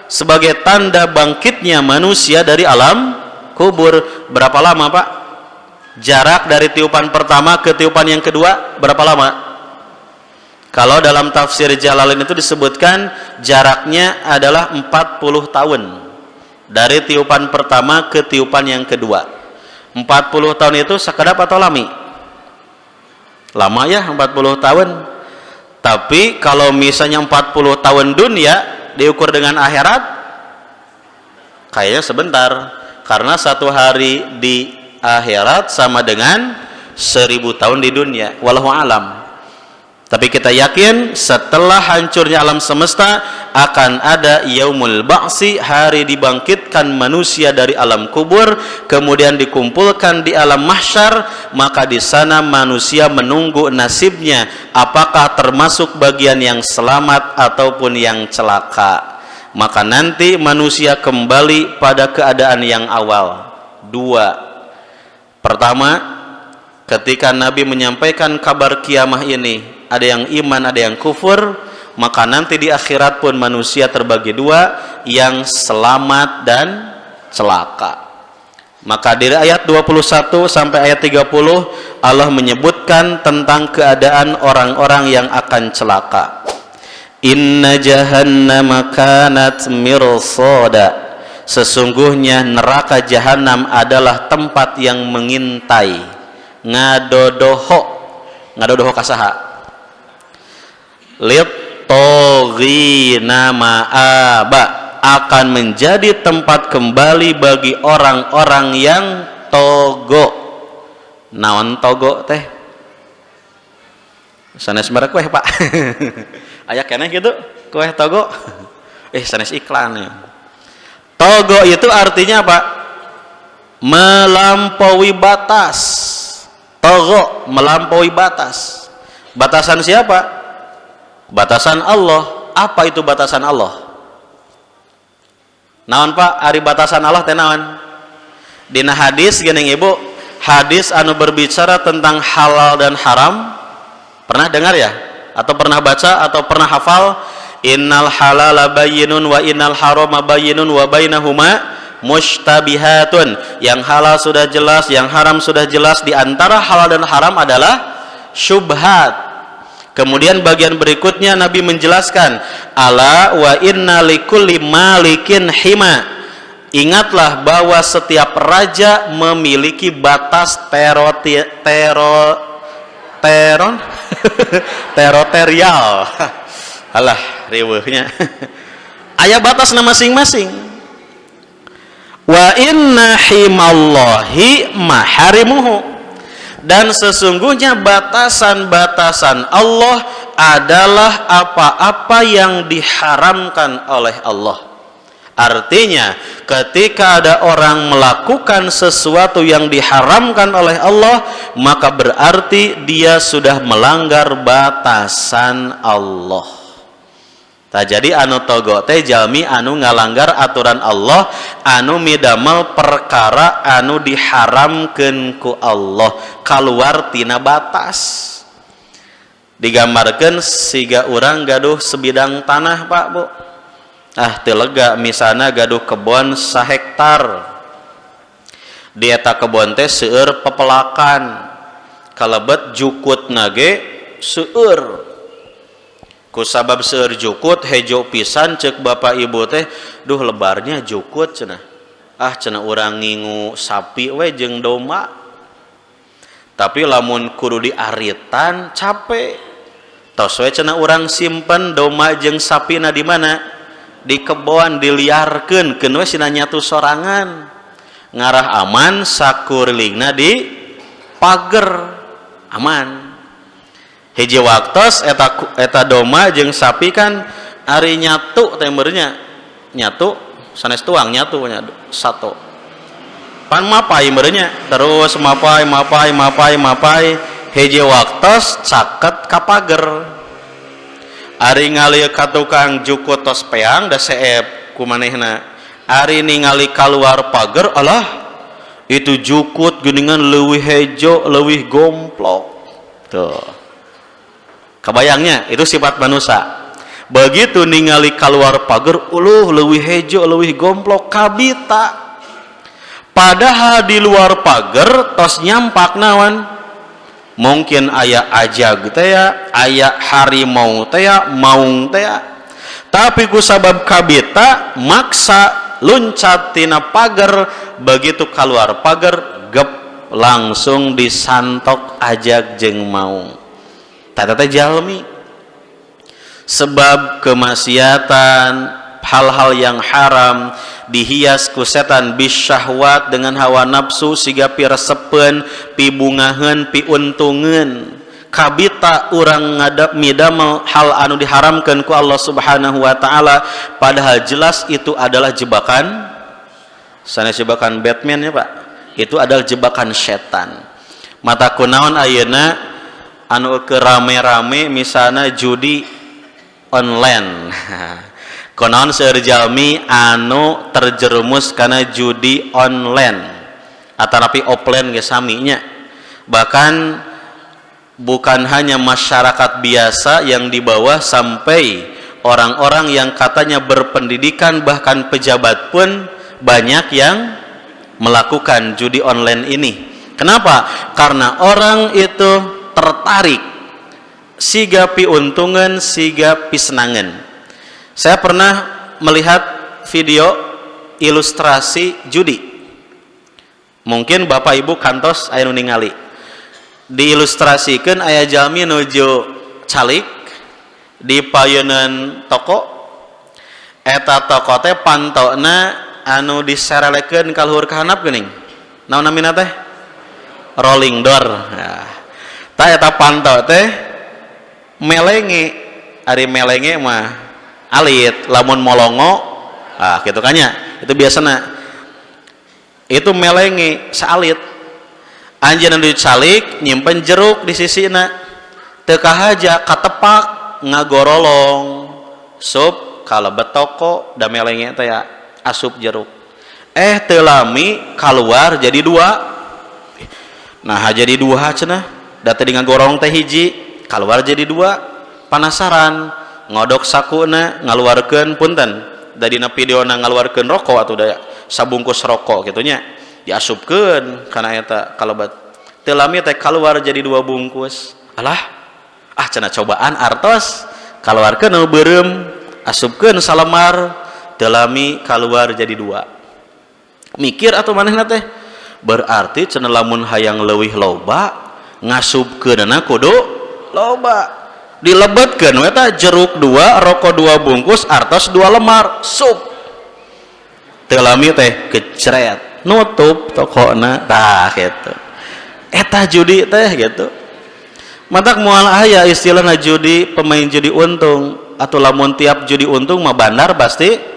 sebagai tanda bangkitnya manusia dari alam kubur. Berapa lama Pak jarak dari tiupan pertama ke tiupan yang kedua? Berapa lama? Kalau dalam tafsir Jalalain itu disebutkan jaraknya adalah 40 tahun dari tiupan pertama ke tiupan yang kedua. 40 tahun itu sakedap atau lami? Lama ya 40 tahun. Tapi kalau misalnya 40 tahun dunia diukur dengan akhirat, kayaknya sebentar, karena 1 hari di akhirat sama dengan 1000 tahun di dunia. Wallahu alam. Tapi kita yakin setelah hancurnya alam semesta akan ada yaumul ba'si, hari dibangkitkan manusia dari alam kubur, kemudian dikumpulkan di alam mahsyar. Maka di sana manusia menunggu nasibnya, apakah termasuk bagian yang selamat ataupun yang celaka. Maka nanti manusia kembali pada keadaan yang awal. 2. Pertama, ketika Nabi menyampaikan kabar kiamah ini, ada yang iman, ada yang kufur, maka nanti di akhirat pun manusia terbagi 2, yang selamat dan celaka. Maka dari ayat 21 sampai ayat 30 Allah menyebutkan tentang keadaan orang-orang yang akan celaka. Inna jahannama kanat mirsada, sesungguhnya neraka jahanam adalah tempat yang mengintai. Ngadodoho kasaha lit-toghina ma'aba, akan menjadi tempat kembali bagi orang-orang yang togo. Naon togo teh? Sanes merek kue Pak. Aya keneh gitu kue togo. Sanes iklan ya. Togo itu artinya apa? Melampaui batas. Togo, melampaui batas. Batasan siapa? Batasan Allah. Apa itu batasan Allah? Naon Pak ari batasan Allah teh naon? Dina hadis geuning Ibu, hadis anu berbicara tentang halal dan haram. Pernah dengar ya? Atau pernah baca atau pernah hafal? Innal halala bayyinun wa innal harama bayyinun wa bainahuma mushtabihatun. Yang halal sudah jelas, yang haram sudah jelas, di antara halal dan haram adalah syubhat. Kemudian bagian berikutnya Nabi menjelaskan, ala wa inna likulli malikin hima. Ingatlah bahwa setiap raja memiliki batas teritorial. Alah riweuhnya. Aya batasna masing-masing. Wa inna himallahi maharimuhu. Dan sesungguhnya batasan-batasan Allah adalah apa-apa yang diharamkan oleh Allah. Artinya ketika ada orang melakukan sesuatu yang diharamkan oleh Allah, maka berarti dia sudah melanggar batasan Allah. Jadi anu togo teh jalmi anu ngalanggar aturan Allah, anu midamel perkara anu diharamkeun ku Allah, kaluar tina batas. Digambarkeun siga urang gaduh sebidang tanah Pak Bu. Teu lega misalna gaduh kebon 1 hektar. Di eta kebon teh seueur pepelakan. Kalebet jukutna ge seueur. Kusabab seueur jukut hejo pisan cek bapak ibu teh, duh lebarnya jukut cenah. Cenah urang ngingu sapi we jeung domba. Tapi lamun kudu diaritan capek. Tos we cenah urang simpen domba jeung sapina di mana? Di kebon diliarkeun keun we sina nyatu sorangan. Ngarah aman sakurilingna di pager aman. Hiji waktos eta domba jeung sapi kan ari nyatu tembernya nyatu sanes tuang nyatu satu pan mapai merenya terus mapai hiji waktos caket ka pager ari ngali ka tukang jukut tos peang da seep kumanehna ari ningali kaluar pager alah itu jukut geuningan leuwih hejo leuwih gomplok tuh. Kebayangnya itu sifat manusia. Begitu ningali keluar pagar, leuwih hejo, leuwih gomplok kabita. Padahal di luar pagar tos nyampak naon? Mungkin aya ajag teh ya, aya harimau teh ya, maung teh ya. Tapi kusabab kabita maksa luncat tina pagar, begitu keluar pagar gep langsung disantok ajag jeung maung. Tata jalmi sebab kemaksiatan hal-hal yang haram dihias ku setan bisyahwat dengan hawa nafsu siga piresepeun pibungaheun piuntungeun kabita urang ngadap midamel hal anu diharamkeun ku Allah Subhanahu wa taala padahal jelas itu adalah jebakan sanes jebakan Batman ya Pak itu adalah jebakan setan mata kunaon ayeuna anu ke rame-rame misalnya judi online konon seueur jalmi anu terjerumus karena judi online atanapi offline ge saminya bahkan bukan hanya masyarakat biasa yang di bawah sampai orang-orang yang katanya berpendidikan bahkan pejabat pun banyak yang melakukan judi online ini. Kenapa? Karena orang itu tertarik siga piuntungan siga pisenangan. Saya pernah melihat video ilustrasi judi. Mungkin Bapak Ibu kantos aya nu ningali. Diilustrasikeun aya jalmi nuju calik di payeuneun toko. Eta toko teh pantona anu diserelekeun ka luhur ka handap geuning. Naon namina teh? Rolling door. Nah. Ta eta panto teh melenge ari melenge mah alit lamun molongo gitu kan ya itu biasana itu melenge saalit anjeunna dicalik nyimpen jeruk di sisina teu kahaja katepak ngagorolong sup kalebet toko da melenge teh ya asup jeruk. Teu lami keluar jadi 2. Nah, jadi 2 cenah. Da teh ngagorong teh hiji, keluar jadi 2. Penasaran, ngodok sakuna ngaluarkeun punten. Da dina videona ngaluarkeun rokok atuh da sabungkus rokok kitu nya. Diasupkeun kana eta kalebat. Teu lami teh keluar jadi 2 bungkus. Alah, cenah cobaan artos. Keluarkeun nu beureum, asupkeun salemar, teu lami keluar jadi 2. Mikir atau manehna teh berarti cenah lamun hayang leuwih loba ngasupkeunna kudu loba dilebetkeun we tah jeruk 2 rokok 2 bungkus artos 2 lemar sup teu lami teh kecret nutup tokona tah kitu eta judi teh gitu matak moal aya istilahna judi pemain judi untung atau lamun tiap judi untung mah bandar pasti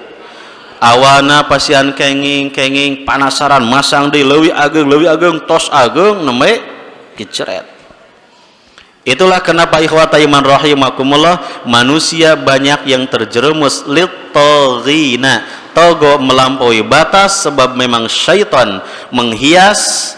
awana pasian kenging panasaran masang di leuwih ageng tos ageng nembe kiceret. Itulah kenapa ikhwata iman rahimakumullah manusia banyak yang terjerumus lit-taghina, togo melampaui batas sebab memang syaitan menghias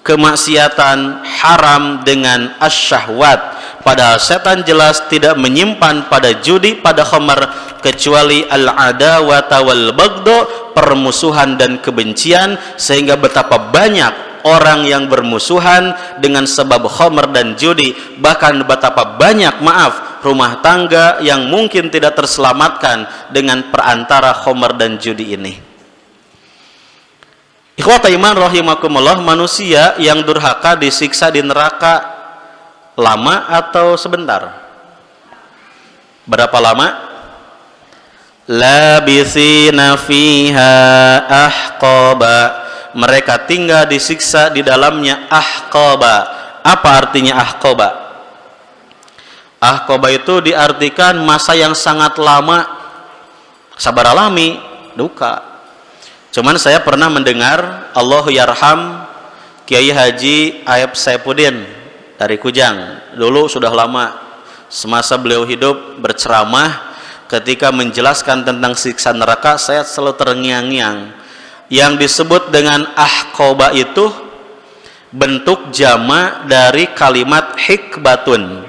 kemaksiatan haram dengan asyahwat. Padahal setan jelas tidak menyimpan pada judi, pada khamar kecuali al-adawata wal bagdo, permusuhan dan kebencian, sehingga betapa banyak orang yang bermusuhan dengan sebab khamar dan judi, bahkan betapa banyak rumah tangga yang mungkin tidak terselamatkan dengan perantara khamar dan judi ini. Ikhwata iman rahimakumullah, manusia yang durhaka disiksa di neraka lama atau sebentar? Berapa lama? Labithina fiha ahqaba, mereka tinggal disiksa di dalamnya ahqaba. Apa artinya ahqaba? Ahqaba itu diartikan masa yang sangat lama. Sabar alami duka. Cuman saya pernah mendengar Allahu yarham Kiai Haji Ayep Saifuddin dari Kujang, dulu sudah lama, semasa beliau hidup berceramah ketika menjelaskan tentang siksa neraka, saya selalu terngiang-ngiang. Yang disebut dengan ahqaba itu bentuk jama dari kalimat hikbatun.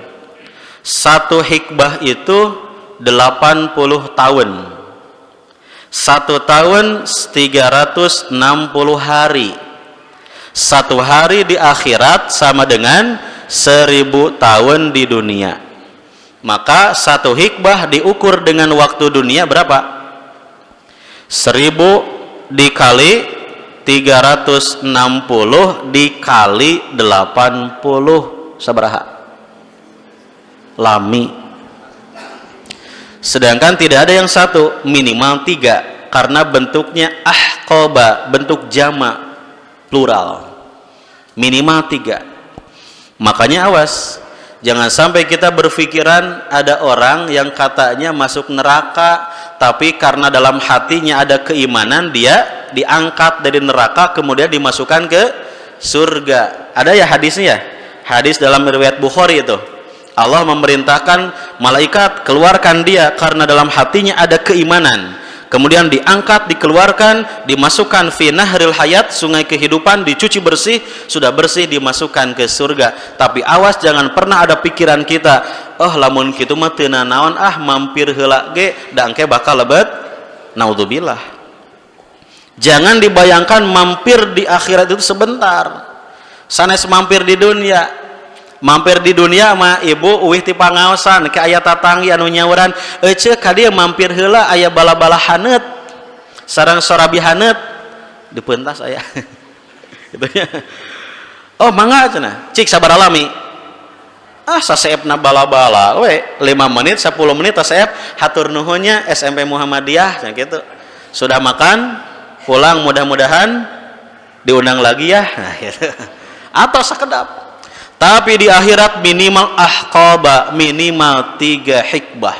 1 hikbah itu 80 tahun. 1 tahun 360 hari. 1 hari di akhirat sama dengan 1000 tahun di dunia. Maka 1 hikbah diukur dengan waktu dunia berapa? 1000 dikali 360 dikali 80 sabaraha? Lami. Sedangkan tidak ada yang 1, minimal 3, karena bentuknya ahqaba, bentuk jama plural. Minimal 3. Makanya awas, jangan sampai kita berpikiran ada orang yang katanya masuk neraka, tapi karena dalam hatinya ada keimanan, dia diangkat dari neraka kemudian dimasukkan ke surga. Ada ya hadisnya? Hadis dalam riwayat Bukhari itu. Allah memerintahkan malaikat keluarkan dia karena dalam hatinya ada keimanan. Kemudian diangkat, dikeluarkan, dimasukkan fi nahril hayat, sungai kehidupan, dicuci bersih, sudah bersih dimasukkan ke surga. Tapi awas, jangan pernah ada pikiran kita, oh lamun kitu mah teu naon mampir heula ge da engke bakal lebet. Naudzubillah. Jangan dibayangkan mampir di akhirat itu sebentar. Sanes mampir di dunia. Mampir di dunia mah ibu uwih ti pangaosan ke aya tatanggi anu nyauran ceuk ka dieu mampir heula aya bala-bala haneut sareng sorabi haneut dipeuntas aya gitu nya. Oh mangga cenah cik sabar alami saseepna bala-bala we 5 menit 10 menit saseep hatur nuhunnya SMP Muhammadiyah cenah kitu. Sudah makan pulang mudah-mudahan diundang lagi ya. Nah gitu. Atau sakedap. Tapi di akhirat minimal ahqaba, minimal 3 hikbah.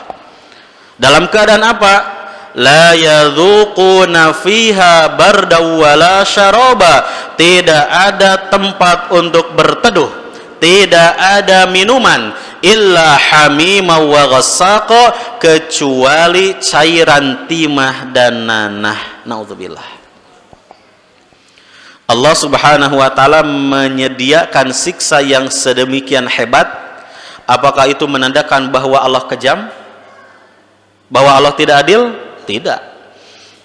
Dalam keadaan apa? La yadzuquna fiha bardaw wala syaraba. Tidak ada tempat untuk berteduh, tidak ada minuman illa hamima wa ghassaqa, kecuali cairan timah dan nanah. Naudzubillah. Allah Subhanahu wa taala menyediakan siksa yang sedemikian hebat. Apakah itu menandakan bahwa Allah kejam? Bahwa Allah tidak adil? Tidak.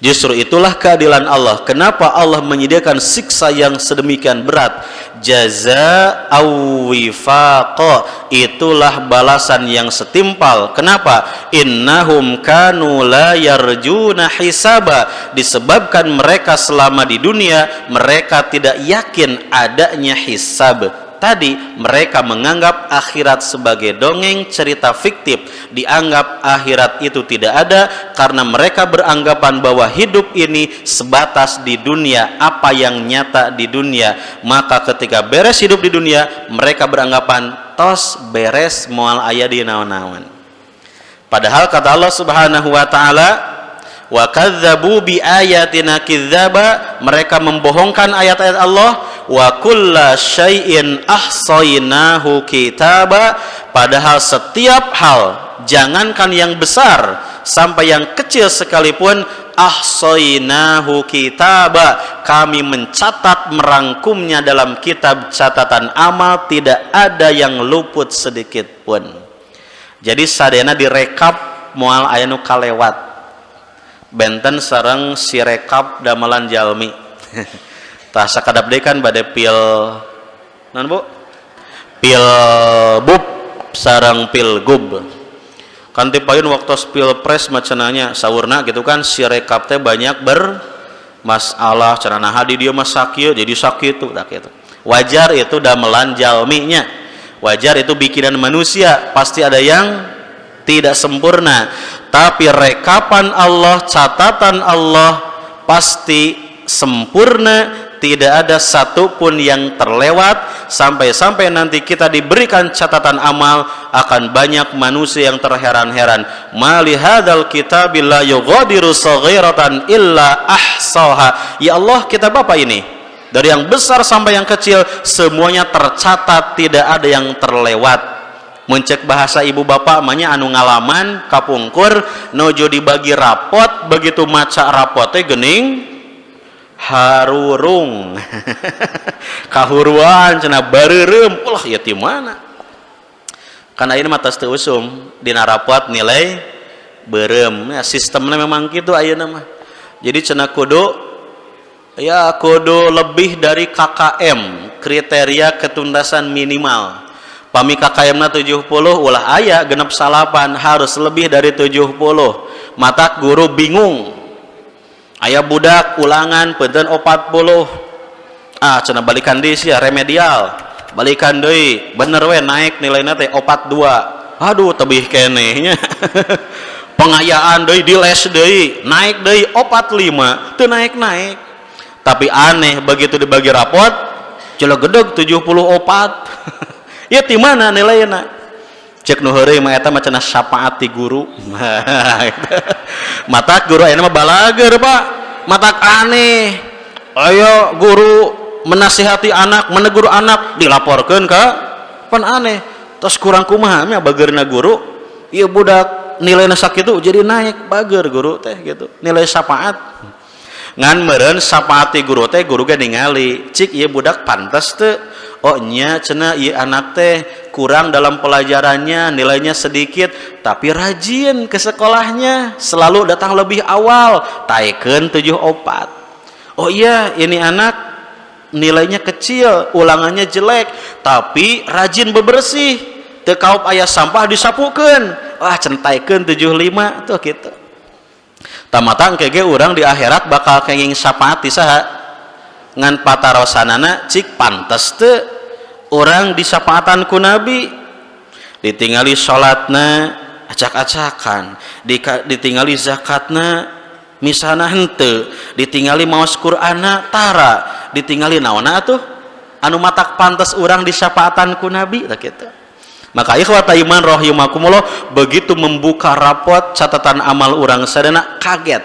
Justru itulah keadilan Allah. Kenapa Allah menyediakan siksa yang sedemikian berat? Jazaa'u wifaqa, itulah balasan yang setimpal. Kenapa? Innahum kanu la yarjuna hisaba, disebabkan mereka selama di dunia mereka tidak yakin adanya hisab. Tadi mereka menganggap akhirat sebagai dongeng, cerita fiktif, dianggap akhirat itu tidak ada karena mereka beranggapan bahwa hidup ini sebatas di dunia, apa yang nyata di dunia. Maka ketika beres hidup di dunia, mereka beranggapan tos beres moal aya di naon-naon. Padahal kata Allah Subhanahu wa taala, wa kadzdzabu bi ayatina kidzaba, mereka membohongkan ayat-ayat Allah. Wa kulla syai'in ahsainahu kitaba, padahal setiap hal, jangankan yang besar sampai yang kecil sekalipun, ahsainahu kitaba, kami mencatat merangkumnya dalam kitab catatan amal, tidak ada yang luput sedikit pun. Jadi sadayana direkap moal aya nu kalewat benten sareng sirekap damelan jalmi. Tah sakadap deui kan bade pil naon Bu? Pilbub sareng pilgub. Kan ti payun waktu pilpres macenanya saurna gitu kan sirekap teh banyak bermasalah cenah hadi dia mah sakieu jadi sakitu tah kitu. Wajar itu damelan jalminya. Wajar itu bikinan manusia, pasti ada yang tidak sempurna. Tapi rekapan Allah, catatan Allah pasti sempurna, tidak ada satupun yang terlewat. Sampai-sampai nanti kita diberikan catatan amal, akan banyak manusia yang terheran-heran. Mali hadzal kitabil la yughadiru shaghiratan illa ahsaha. Ya Allah, kitab apa ini? Dari yang besar sampai yang kecil semuanya tercatat, tidak ada yang terlewat. Mencek bahasa ibu bapak namanya anu ngalaman kapungkur nuju dibagi rapot, begitu maca rapotnya gening harurung kahuruan cenah bareureum, ulah ya ti mana kana ieu mah tos teu usum dina rapot nilai beureum ya, sistemnya memang gitu ayeuna mah. Jadi cenah kudu lebih dari KKM, kriteria ketuntasan minimal. Pami KKM na 70 ulah aya genep salapan, harus lebih dari 70. Mata guru bingung, aya budak ulangan peuteun 40, cenah balikan deui sia remedial, balikan deui bener we naik nilainya teh 42, aduh tebih keneh nya. Pengayaan deui di les deui naik deui 45, teu naik-naik. Tapi aneh begitu dibagi rapot celegedeg 74. Ya di mana nilainya? Cek nu heureuy mah eta mah cenah syafaat ti guru. Matak guru ayeuna mah balager, Pak. Matak aneh. Ayo guru menasihati anak, menegur anak dilaporkeun ka pan aneh. Tos kurang kumaha nya bageurna guru? Ieu budak nilainya sakitu jadi naik bager guru teh gitu. Nilai syafaat. Ngan meureun syafaat ti guru teh guru ge ningali, cik ieu budak pantes teu? Oh nya cenah ieu anak teh kurang dalam pelajarannya, nilainya sedikit, tapi rajin ke sekolahnya, selalu datang lebih awal, taikeun 74. Oh iya, ini anak nilainya kecil, ulangannya jelek, tapi rajin bebersih, teu kaup aya sampah disapukeun, wah cenah taikeun 75 tuh gitu. Tamatang kege urang di akhirat bakal kenging syafaat ti saha? Ngan patarosanana cik pantes teu orang disyafaatan ku Nabi, ditingali sholatna acak-acakan, ditingali zakatna misalna henteu, ditingali maos Qur'anna tara, ditingali naonna atuh anu matak pantes orang disyafaatan ku Nabi tah kitu. Maka ikhwata iman rahimakumullah, begitu membuka rapot catatan amal orang sadana kaget.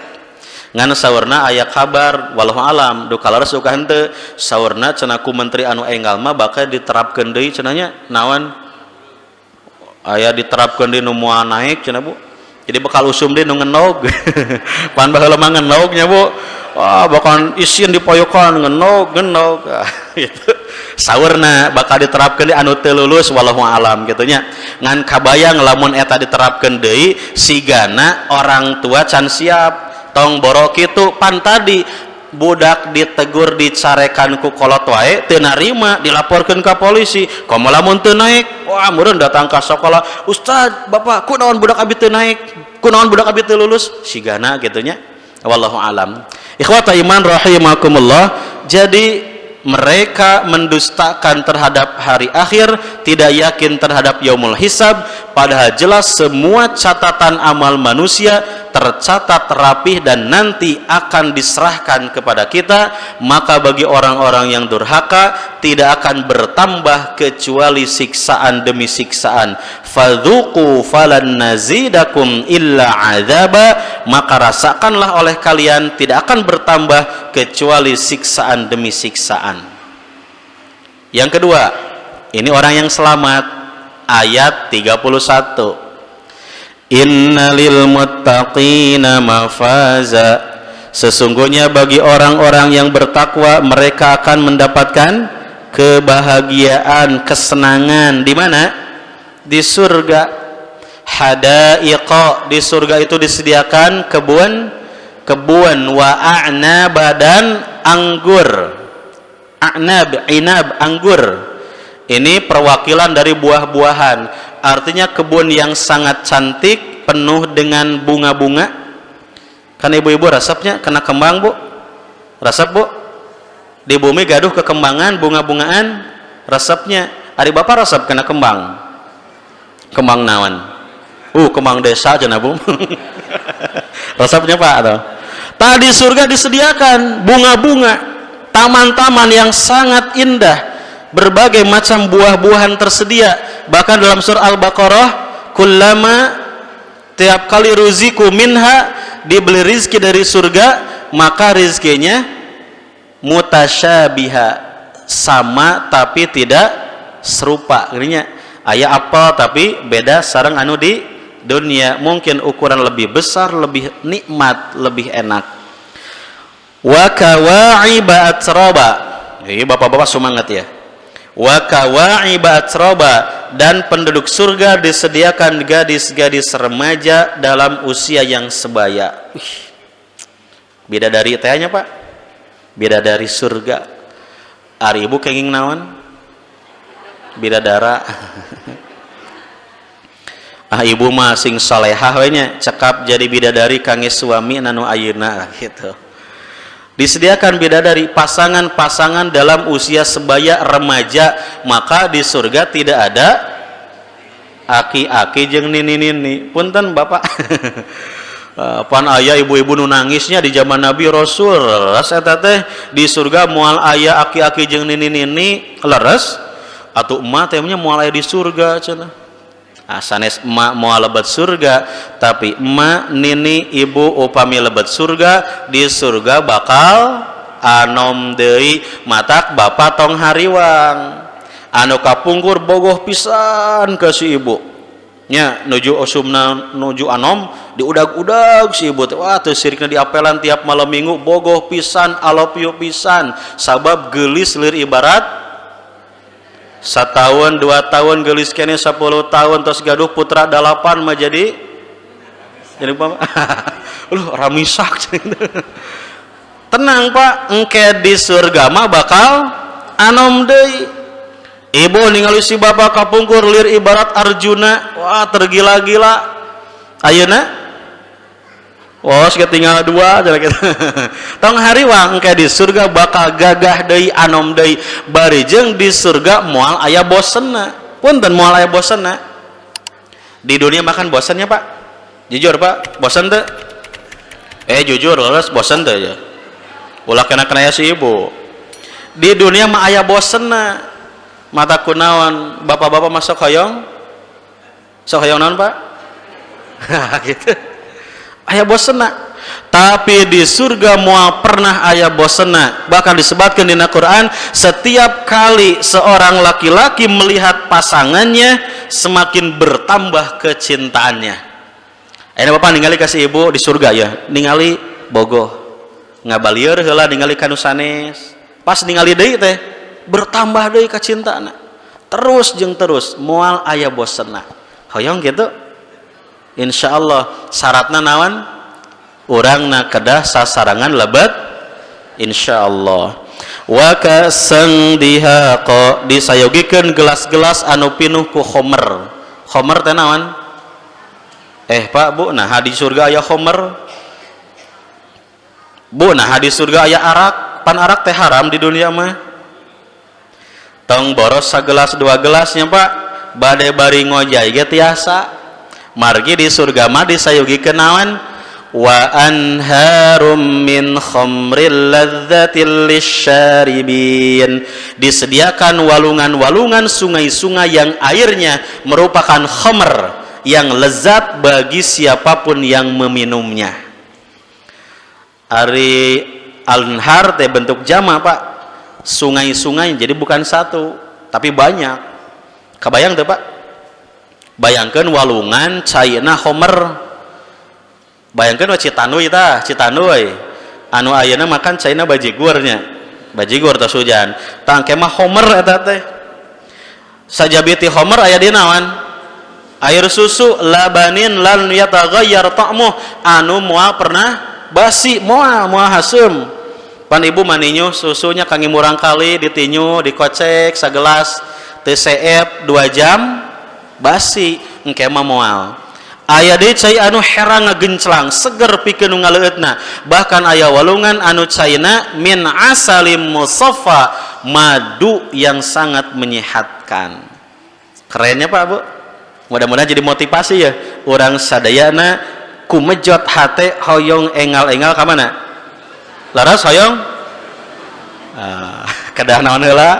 Ngan saurna aya kabar wallahu alam dukalares duka henteu, saurna cenah ku menteri anu enggal mah bakal diterapkeun deui cenah nya naon aya diterapkeun deui nu moal naik cenah Bu, jadi bakal usum deh ngenog pan baheula mah ngenognya Bu, wah bakal isin dipoyokan ngenog gitu saurna bakal diterapkeun anu teu lulus wallahu alam gitu nya. Ngan kabayang lamun eta diterapkeun deui sigana orang tua can siap tong boro kitu pan tadi budak ditegur dicarekan ku kolot wae teu narima dilaporkeun ka polisi komo lamun teu naik wah meureun datang ka sekolah Ustaz Bapak kunaon budak abi teu naik kunaon budak abi teu lulus sigana gitu nya wallahu alam. Ikhwata iman rahimakumullah, jadi mereka mendustakan terhadap hari akhir, tidak yakin terhadap yaumul hisab, padahal jelas semua catatan amal manusia tercatat rapih dan nanti akan diserahkan kepada kita. Maka bagi orang-orang yang durhaka tidak akan bertambah kecuali siksaan demi siksaan. Fadzuqu falan nazidakum illa adzaba, maka rasakanlah oleh kalian tidak akan bertambah kecuali siksaan demi siksaan. Yang kedua, ini orang yang selamat, ayat 31. Innalil muttaqina mafaza, sesungguhnya bagi orang-orang yang bertakwa mereka akan mendapatkan kebahagiaan, kesenangan. Di mana? Di surga. Hadaiqa, di surga itu disediakan kebun wa a'nab dan anggur. A'nab, inab, anggur. Ini perwakilan dari buah-buahan. Artinya kebun yang sangat cantik, penuh dengan bunga-bunga. Kan ibu-ibu resepnya kena kembang Bu, resep Bu, di bumi gaduh kekembangan bunga-bungaan resepnya. Ari bapak resep kena kembang, kembang naon? Kembang desa aja na Bu. Resepnya Pak atau? Tadi surga disediakan bunga-bunga, taman-taman yang sangat indah, berbagai macam buah-buahan tersedia. Bahkan dalam surah Al-Baqarah, kullama, tiap kali ruziku minha, dibeli rizki dari surga, maka rizkinya mutasyabiha, sama tapi tidak serupa. Artinya aya apel tapi beda sareng anu di dunia, mungkin ukuran lebih besar, lebih nikmat, lebih enak. Wa kawa'iba atraba, bapak-bapak semangat ya. Wa kawa'iba atraba, dan penduduk surga disediakan gadis-gadis remaja dalam usia yang sebaya. Bidadari tehnya Pak, bidadari surga. Ari ibu kenging naon? Bidadara. Ibu mah sing salehah we nya, cekap jadi bidadari kangge suami nanu ayeuna gitu. Disediakan bidadari, pasangan-pasangan dalam usia sebaya remaja, maka di surga tidak ada aki-aki jeung nini-nini. Punten Bapak. Pan aya ibu-ibu nu nangisnya di zaman Nabi Rasul. Leres eta teh di surga moal aya aki-aki jeung nini-nini leres atuh emak teh nya moal aya di surga cenah. Sanes emak moal lebet surga, tapi emak, nini, ibu upami lebet surga, di surga bakal anom deui matak bapak tong hariwang anu kapungkur bogoh pisan ke si ibu nya nuju osumna nuju anom diudag-udag si ibu wah teu sirikna diapelan tiap malam minggu bogoh pisan alopiu pisan sabab geulis lir ibarat satahun 2 tahun gelis kene 10 tahun tos gaduh putra 8 mah jadi apa? Ramisak. Tenang Pak, engke di surga mah bakal anom deui. Ibu ningali si bapak kapungkur lir ibarat Arjuna, wah tergila-gila. Ayeuna wos ketinggal 2 aja gitu. Tong hariwang engke di surga bakal gagah deui anom deui, bari jeung di surga moal aya bosenna. Punten moal aya bosenna. Di dunia makan bosennya Pak? Jujur Pak, bosen teu? Jujur leres bosen teu ya. Ulah kena-kena si ibu. Di dunia mah aya bosenna. Mata kunaon? Bapak-bapak masuk hoyong? Sok hoyong naon Pak? Gitu. Aya bosenna, tapi di surga moal pernah aya bosenna. Bahkan disebutkan di Al-Quran, setiap kali seorang laki-laki melihat pasangannya semakin bertambah kecintaannya. Ayeuna bapak ningali kasih ibu di surga ya, ningali bogoh ngabalieur heula ningali kanu sanes, pas ningali deui teh bertambah deui kacintana, terus jeung terus moal aya bosenna. Hoyong gitu. Insyaallah syaratna naon? Urangna kedah sasarangan lebat insyaallah. Wa kasang dihaqa disayogikeun gelas-gelas anu pinuh ku khomer. Khomer teh naon? Pak Bu, nah di surga aya khomer. Bu, nah di surga aya arak. Pan arak teh haram di dunia mah. Tong boros sagelas dua gelasnya Pak. Bade bari ngojay ge tiasa. Margi di surga mah disayogikeun naon? Wa anharum min khamril ladzatil lisyaribin. Disediakan walungan-walungan sungai-sungai yang airnya merupakan khamr, yang lezat bagi siapapun yang meminumnya. Ari anhar teh bentuk jama Pak, sungai-sungai, jadi bukan satu tapi banyak. Kabayang teh Pak? Bayangkeun walungan caina khomer. Bayangkeun we Citanduy tah, Citanduy anu ayeuna makan caina bajigurnya, bajigur teh sujan tang kemah khomer eta teh. Sajabiti khomer aya di naon? Air susu labanin lan yataghayyar ta'muh, anu moal pernah basi, moal haseum. Pan ibu maninyu susunya kangge murang kali ditinyu dikocek sagelas teu seep 2 jam basi, engke mah moal. Aya deui cai anu herang ngagenclang seger pikeun nu ngaleueutna. Bahkan aya walungan anu caina min asalim musaffa, madu yang sangat menyehatkan. Kerennya Pak Bu. Mudah-mudahan jadi motivasi ya orang sadayana kumejot hate hoyong engal-engal ka mana? Laras hoyong kedah naon heula?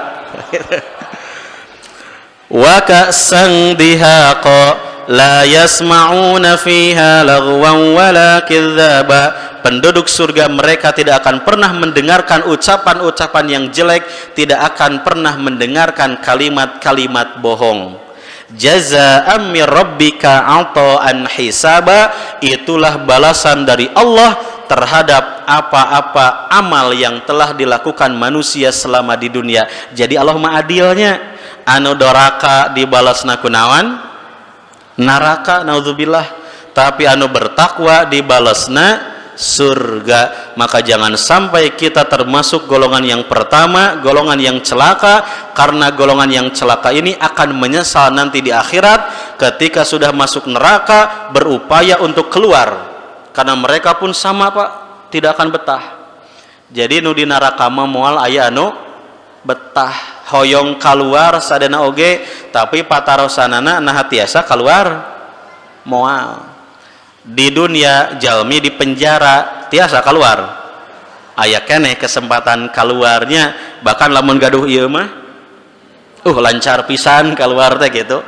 Wa ka'san dihaqa la yasma'una fiha lagwan wala kidzaba. Penduduk surga mereka tidak akan pernah mendengarkan ucapan-ucapan yang jelek, tidak akan pernah mendengarkan kalimat-kalimat bohong. Jazaa'an min rabbika 'ata'an hisaba, itulah balasan dari Allah terhadap apa-apa amal yang telah dilakukan manusia selama di dunia. Jadi Allah mah adilnya, anu doraka dibalasna kunawan neraka naudzubillah, tapi anu bertakwa dibalasna surga. Maka jangan sampai kita termasuk golongan yang pertama, golongan yang celaka, karena golongan yang celaka ini akan menyesal nanti di akhirat ketika sudah masuk neraka berupaya untuk keluar, karena mereka pun sama Pak, tidak akan betah. Jadi nu di neraka mah moal aya anu betah, hoyong keluar sadana oge, tapi patarosanana nah tiasa keluar moal. Di dunia jalmi di penjara tiasa keluar, aya keneh kesempatan keluarnya, bahkan lamun gaduh ieu mah lancar pisan keluar teh gitu.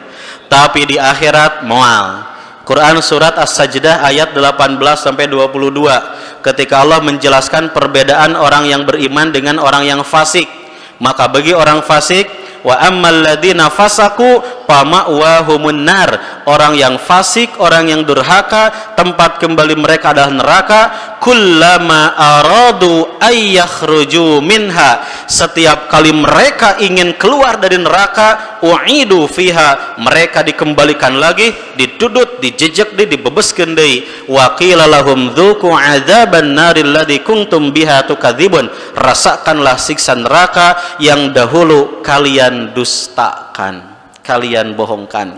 Tapi di akhirat moal. Quran surat As-Sajdah ayat 18 sampai 22, ketika Allah menjelaskan perbedaan orang yang beriman dengan orang yang fasik, maka bagi orang fasik, wa ammal ladzina fasaku fama'wahumun nar, orang yang fasik, orang yang durhaka, tempat kembali mereka adalah neraka. Kullama aradu ayyakhruju minha, setiap kali mereka ingin keluar dari neraka, u'idu fiha, mereka dikembalikan lagi, didudut, dijejek deui, dibebeskeun deui. Wa qila lahum dzuqu adzaban naril ladzi kuntum biha tukadzibun, rasakanlah siksa neraka yang dahulu kalian dustakan, kalian bohongkan.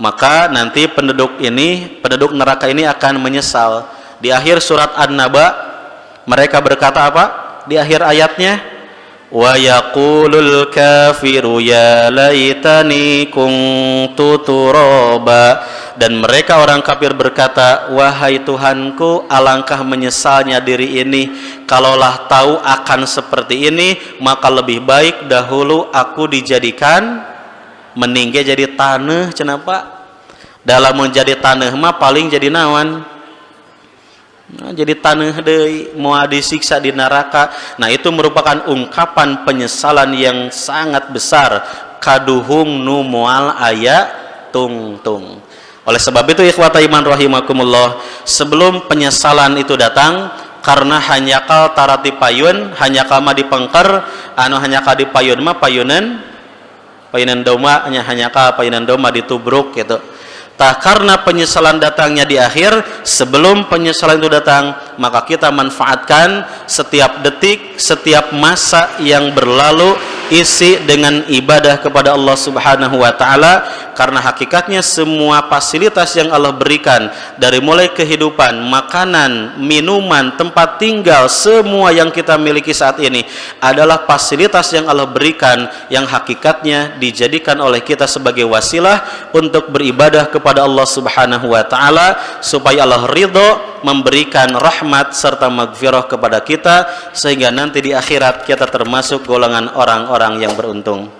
Maka nanti penduduk neraka ini akan menyesal. Di akhir surat An-Naba mereka berkata apa? Di akhir ayatnya, wa yaqulul kafiru ya laitani kuntu turaba, dan mereka orang kafir berkata, wahai Tuhanku, alangkah menyesalnya diri ini, kalaulah tahu akan seperti ini, maka lebih baik dahulu aku dijadikan meninggal jadi tanah. Kenapa? Dalam menjadi tanah mah paling jadi nawan, nah, jadi tanah deui, moal disiksa di neraka. Nah, itu merupakan ungkapan penyesalan yang sangat besar, kaduhung nu moal aya tungtung. Oleh sebab itu ikhwata iman rahimakumullah, sebelum penyesalan itu datang, karena hanyakal tarati payun, hanyakal mah dipengker, anu hanyakal di payun mah payunan doma, hanyakal payunan doma ditubruk gitu. Tah karena penyesalan datangnya di akhir, sebelum penyesalan itu datang, maka kita manfaatkan setiap detik, setiap masa yang berlalu isi dengan ibadah kepada Allah Subhanahu wa taala, karena hakikatnya semua fasilitas yang Allah berikan dari mulai kehidupan, makanan, minuman, tempat tinggal, semua yang kita miliki saat ini adalah fasilitas yang Allah berikan yang hakikatnya dijadikan oleh kita sebagai wasilah untuk beribadah kepada Allah Subhanahu wa taala, supaya Allah ridho memberikan rahmat serta maghfirah kepada kita, sehingga nanti di akhirat kita termasuk golongan orang-orang yang beruntung.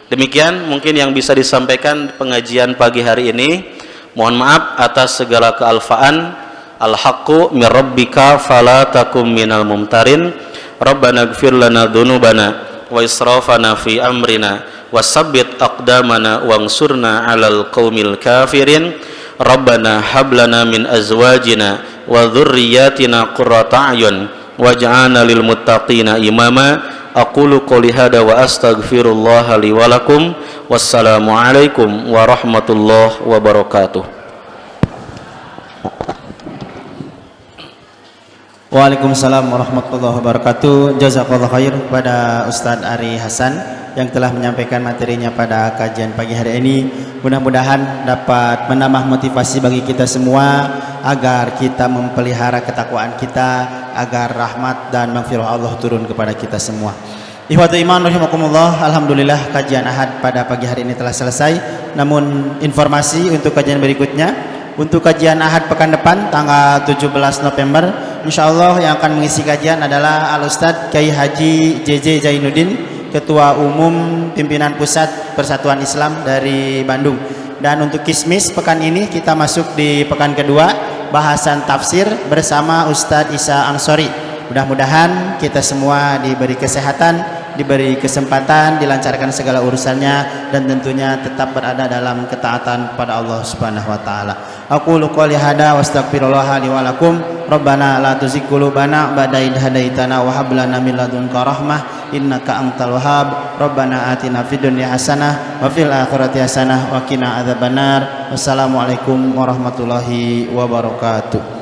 Demikian mungkin yang bisa disampaikan pengajian pagi hari ini. Mohon maaf atas segala kealfaan. Al-haqqu min rabbika fala takum minal mumtarin. Rabbana ighfir lana dzunubana wa israfana fi amrina wasabbit aqdamana wansurna 'alal qaumil kafirin. Rabbana hab lana min azwajina wa dhurriyyatina qurrata a'yun waj'alna lil muttaqina imama. Aqulu qouli hada wa astaghfirullah li wa lakum. Wassalamu alaikum warahmatullahi wabarakatuh. Waalaikumsalam warahmatullahi wabarakatuh. Jazakallahu khair kepada Ustadz Ari Hasan yang telah menyampaikan materinya pada kajian pagi hari ini. Mudah-mudahan dapat menambah motivasi bagi kita semua agar kita memelihara ketakwaan kita, agar rahmat dan maghfirah Allah turun kepada kita semua. Ikhwatul iman rahimakumullah, alhamdulillah kajian Ahad pada pagi hari ini telah selesai. Namun informasi untuk kajian berikutnya, untuk kajian Ahad pekan depan tanggal 17 November, insyaallah yang akan mengisi kajian adalah Al-Ustadz Kiai Haji JJ Zainuddin, Ketua Umum Pimpinan Pusat Persatuan Islam dari Bandung. Dan untuk kismis pekan ini kita masuk di pekan kedua, bahasan tafsir bersama Ustadz Isa Ansori. Mudah-mudahan kita semua diberi kesehatan, diberi kesempatan, dilancarkan segala urusannya, dan tentunya tetap berada dalam ketaatan kepada Allah Subhanahu wa taala. Aqulu qouli hada wastaghfirullah li wa lakum. Rabbana la tuzigh qulubana ba'da idh hadaitana wa hab lana min ladunka rahmah innaka antal wahhab. Rabbana atina fid dunya hasanah wa fil akhirati hasanah wa qina adzabannar. Wassalamualaikum warahmatullahi wabarakatuh.